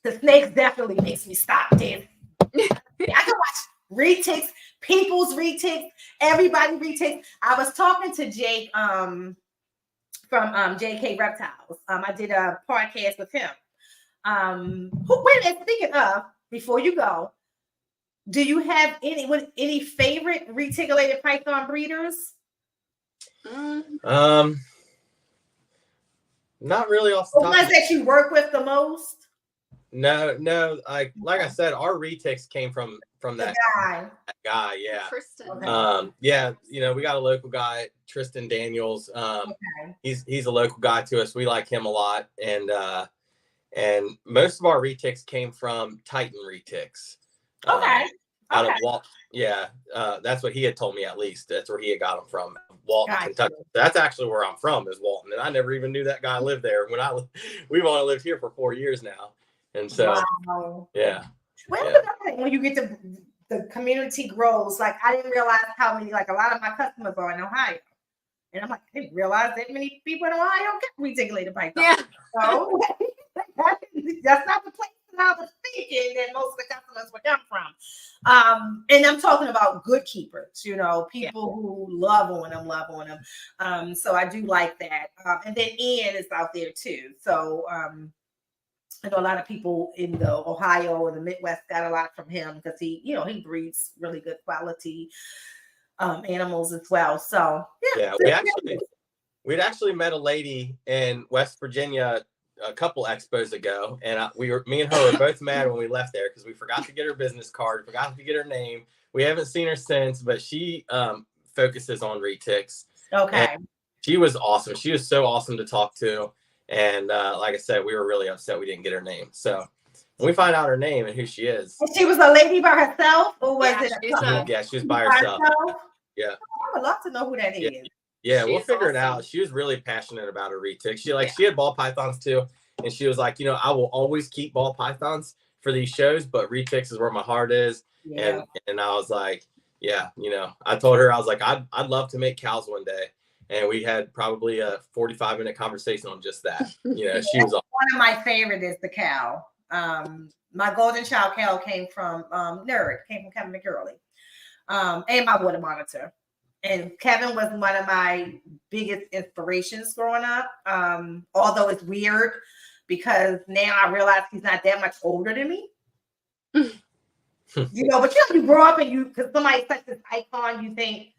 the snakes definitely makes me stop dancing. I can watch retics, people's retics, everybody retics. I was talking to Jake from JK Reptiles. I did a podcast with him. Speaking of, before you go, do you have any favorite reticulated python breeders? Not really off the The top. ones that you work with the most? No. Like I said, our retics came from that guy. Yeah. Tristan. Okay. Yeah. You know, we got a local guy, Tristan Daniels. Okay. He's a local guy to us. We like him a lot, and most of our retics came from Titan retics. Okay. Out of Walton. Yeah, that's what he had told me. At least that's where he had got them from, Walton, Kentucky. That's actually where I'm from, is Walton, and I never even knew that guy lived there. We've only lived here for 4 years now, and so yeah. Well, when you get to the community grows, like I didn't realize how many, like a lot of my customers are in Ohio, and I'm like, I didn't realize that many people in Ohio get reticulated python. Yeah. So that's not the place that I was thinking that most of the customers would come from. And I'm talking about good keepers, you know, people who love on them. So I do like that. And then Ian is out there too. So I know a lot of people in the Ohio or the Midwest got a lot from him because he breeds really good quality animals as well. So yeah, we'd actually met a lady in West Virginia a couple expos ago, and me and her were both mad when we left there because we forgot to get her business card, forgot to get her name. We haven't seen her since, but she focuses on retics. Okay. And she was awesome. She was so awesome to talk to. And like I said, we were really upset we didn't get her name. So when we find out her name and who she is. And she was a lady by herself, or was it? Yeah, she was by herself. Yeah. I would love to know who that is. Yeah, we'll figure it out. She was really passionate about her retic. She had ball pythons too. And she was like, I will always keep ball pythons for these shows, but retics is where my heart is. Yeah. And I was like, yeah, I told her, I was like, I'd love to make cows one day. And we had probably a 45-minute conversation on just that. She was one of my favorite is the cow. My golden child cow came from Kevin McGurley. And my water monitor. And Kevin was one of my biggest inspirations growing up. Although it's weird because now I realize he's not that much older than me. But you grow up and because somebody sets this icon, you think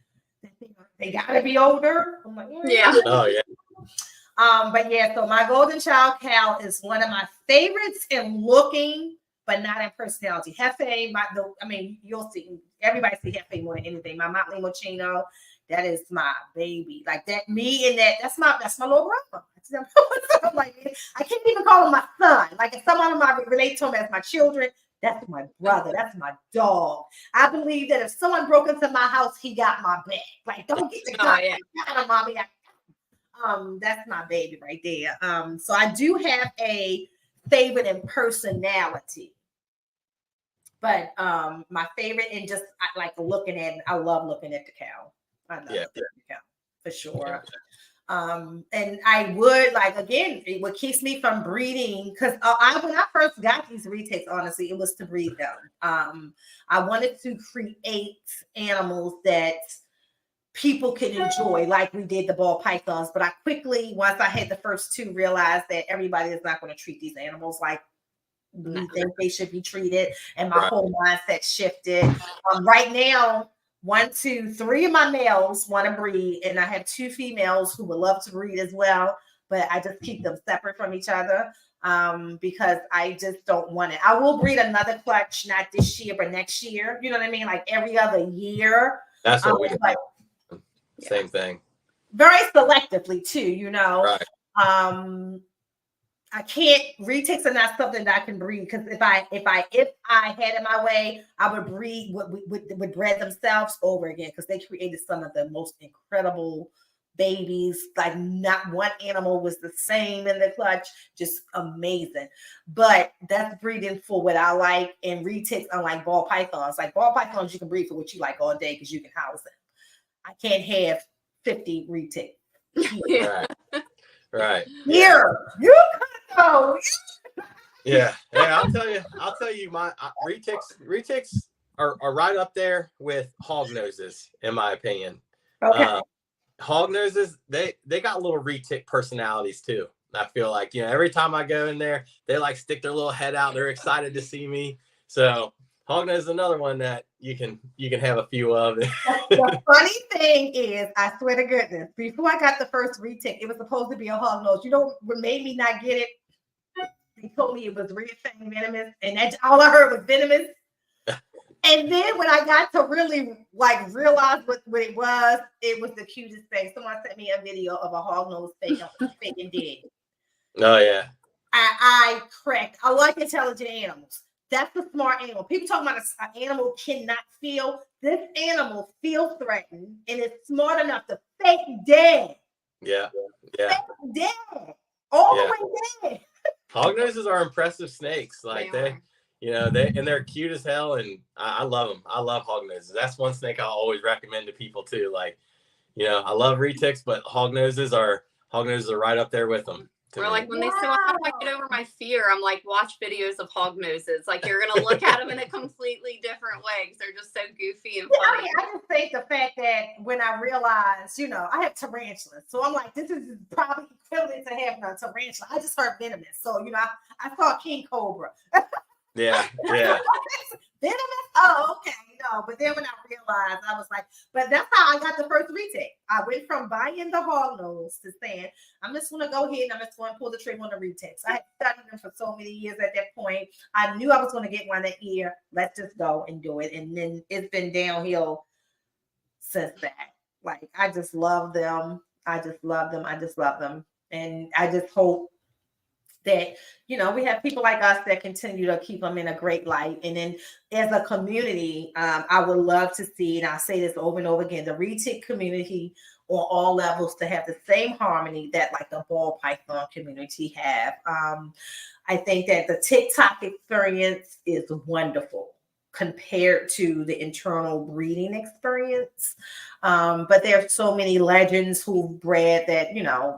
they gotta be older. I'm like, yeah. Oh yeah. But yeah, so my golden child cow is one of my favorites in looking, but not in personality. Hefe, you'll see everybody see Hefe more than anything. My Motley Mochino, that is my baby. Like that, me and that's my little brother. I'm like, I can't even call him my son. Like if someone might relate to him as my children, that's my brother. That's my dog. I believe that if someone broke into my house, he got my back. Like, don't get the gun. Got him, mommy. That's my baby right there. So I do have a favorite in personality. But my favorite and just I like looking at it. I love looking at the cow. I love looking at the cow for sure. And I would again, what keeps me from breeding, because when I first got these retics, honestly, it was to breed them. I wanted to create animals that people could enjoy, like we did the ball pythons. But I quickly, once I had the first two, realized that everybody is not going to treat these animals like we think they should be treated, and my whole mindset shifted. Right now, 1, 2, 3 of my males want to breed, and I have 2 females who would love to breed as well, but I just keep them separate from each other because I just don't want it. I will breed another clutch, not this year, but next year. You know what I mean? Like every other year. That's what we do. Same thing. Very selectively too, Right. I can't. Retics are not something that I can breed because if I had it my way, I would breed would bred themselves over again because they created some of the most incredible babies. Like not one animal was the same in the clutch, just amazing. But that's breeding for what I like. And retics, unlike ball pythons, like ball pythons, you can breed for what you like all day because you can house them. I can't have 50 retics. Right. Here, you could go. Yeah. I'll tell you, my retics are right up there with hog noses, in my opinion. Okay. Hog noses, they got little retic personalities too. I feel like, every time I go in there, they like stick their little head out. They're excited to see me. So hognose is another one that you can have a few of. The funny thing is, I swear to goodness, before I got the first retic, it was supposed to be a hognose. You know what made me not get it? They told me it was red fang venomous, and that's all I heard was venomous. And then when I got to really realize what it was the cutest thing. Someone sent me a video of a hognose fake and dead. Oh yeah. I cracked. I like intelligent animals. That's a smart animal. People talking about an animal cannot feel. This animal feels threatened and is smart enough to fake dead. Yeah. Fake dead. All the way dead. Hognoses are impressive snakes. Like they're cute as hell, and I love them. I love hognoses. That's one snake I always recommend to people too. Like, I love retics, but hognoses are right up there with them. Or like when they say, well, how do I get over my fear? I'm like, watch videos of hog noses. Like you're going to look at them in a completely different way because they're just so goofy and funny. I just think the fact that when I realized, I have tarantulas. So I'm like, this is probably equivalent to having a tarantula. I just heard venomous. So, I saw king cobra. Yeah. Venomous? Oh, okay. No, but then when I realized, I was like, but that's how I got the first retake. I went from buying the hog nose to saying, I'm just going to go ahead and I'm just going to pull the trigger on the retakes. I had studied them for so many years at that point. I knew I was going to get one that year. Let's just go and do it. And then it's been downhill since that. Like, I just love them. I just love them. And I just hope that, we have people like us that continue to keep them in a great light. And then as a community, I would love to see, and I say this over and over again, the retic community on all levels to have the same harmony that like the ball python community have. I think that the TikTok experience is wonderful compared to the internal breeding experience. But there are so many legends who bred that,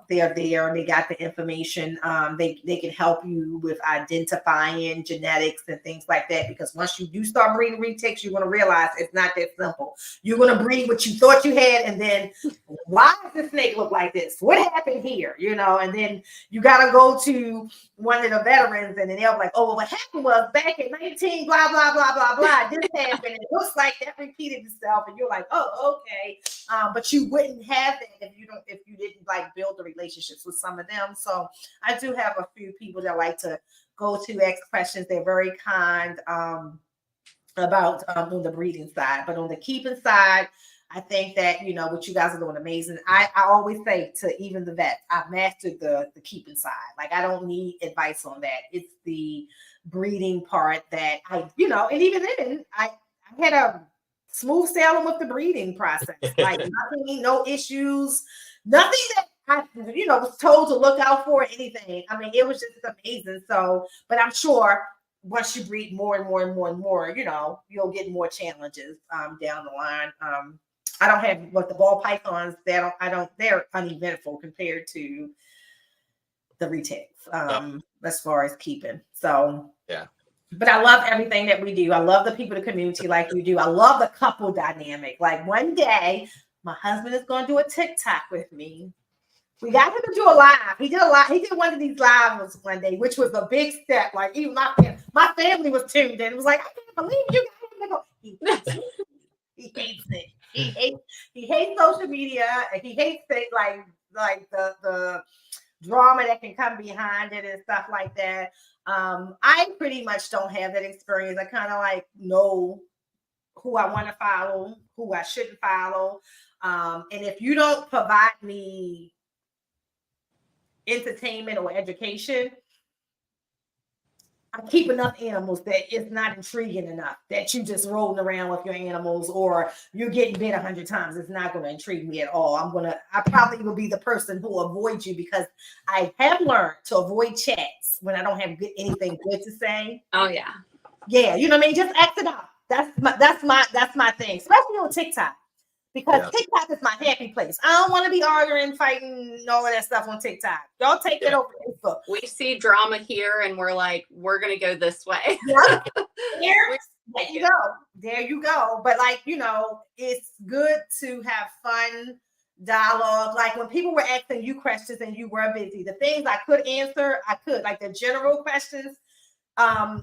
they're there and they got the information. They can help you with identifying genetics and things like that, because once you do start breeding retics, you're going to realize it's not that simple. You're going to breed what you thought you had, and then why does the snake look like this? What happened here? And then you got to go to one of the veterans, and then they'll be like, oh, well, what happened was back in 19 blah blah blah blah blah, this happened. It looks like that repeated itself, and you're like, oh, okay. But you wouldn't have that if you didn't build the relationships with some of them. So I do have a few people that like to go to ask questions. They're very kind about on the breeding side, but on the keeping side, I think that what you guys are doing amazing. I always say to even the vets, I've mastered the keeping side. Like I don't need advice on that. It's the breeding part that I and even then I had a smooth sailing with the breeding process. Like nothing, no issues, nothing that I was told to look out for, anything. I mean, it was just amazing. So, but I'm sure once you breed more and more and more and more, you'll get more challenges down the line. I don't have the ball pythons. They're uneventful compared to the retics as far as keeping. So yeah. But I love everything that we do. I love the people in the community like we do. I love the couple dynamic. Like one day, my husband is going to do a TikTok with me. We got him to do a live. He did a live. He did one of these lives one day, which was a big step. Like even my family was tuned in. It was like, I can't believe you got him to go. He hates it. He hates social media. He hates it, like the drama that can come behind it and stuff like that. I pretty much don't have that experience. I kind of know who I want to follow, who I shouldn't follow. And if you don't provide me entertainment or education, I keep enough animals that it's not intriguing enough that you just rolling around with your animals or you're getting bit 100 times. It's not going to intrigue me at all. I probably will be the person who will avoid you because I have learned to avoid chats when I don't have anything good to say. Oh yeah. Yeah. You know what I mean? Just exit out. That's my thing, especially on TikTok. because Yeah. TikTok is my happy place. I don't want to be arguing, fighting, all of that stuff on TikTok. Y'all take it over Facebook. We see drama here and we're like, we're going to go this way. Yep. We There you go. There you go. But like, you know, it's good to have fun dialogue. Like when people were asking you questions and you were busy, the things I could answer, I could. Like the general questions,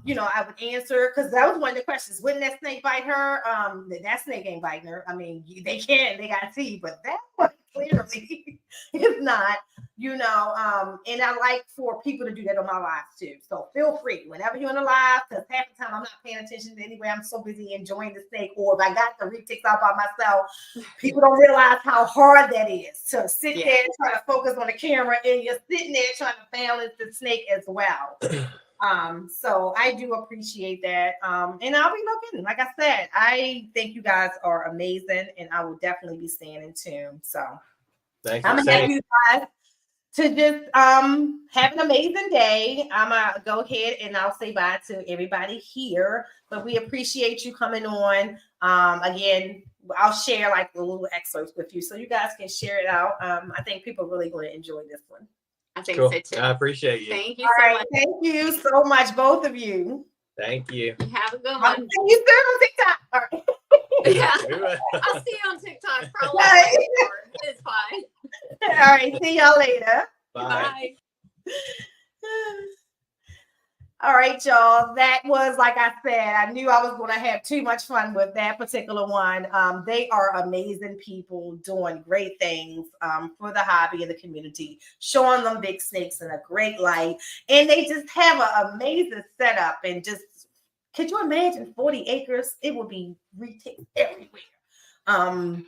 you know, I would answer because that was one of the questions. Wouldn't that snake bite her? That snake ain't biting her. I mean, they got teeth, but that one clearly is not, you know. And I like for people to do that on my lives too. So feel free whenever you're on the live, because half the time I'm not paying attention to anyway. I'm so busy enjoying the snake, or if I got the retics out by myself, people don't realize how hard that is to sit there and try to focus on the camera, and you're sitting there trying to balance the snake as well. So I do appreciate that. And I'll be looking, like I said, I think you guys are amazing, and I will definitely be staying in tune. So Thank you. I'm gonna have you guys to just have an amazing day. I'm gonna go ahead and I'll say bye to everybody here, but we appreciate you coming on. Again, I'll share like the little excerpts with you so you guys can share it out. I think people are really going to enjoy this one. I think Cool. so too. I appreciate you. Thank you All so right, much. thank you so much, both of you. Thank you. Have a good I'll one. see you soon on TikTok. All right. Yeah. We will. I'll see you on TikTok probably. Right. It's fine. All right, see y'all later. Bye. Bye. All right, y'all. That was, like I said, I knew I was going to have too much fun with that particular one. They are amazing people doing great things for the hobby and the community, showing them big snakes in a great light. And they just have an amazing setup. And just, could you imagine 40 acres? It would be retail everywhere.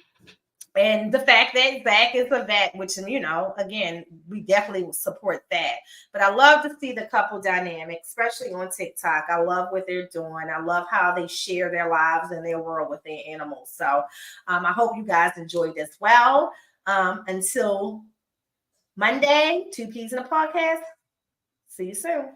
And the fact that Zach is a vet, which, you know, again, we definitely will support that. But I love to see the couple dynamic, especially on TikTok. I love what they're doing. I love how they share their lives and their world with their animals. So I hope you guys enjoyed as well. Until Monday, 2 Ps in a podcast. See you soon.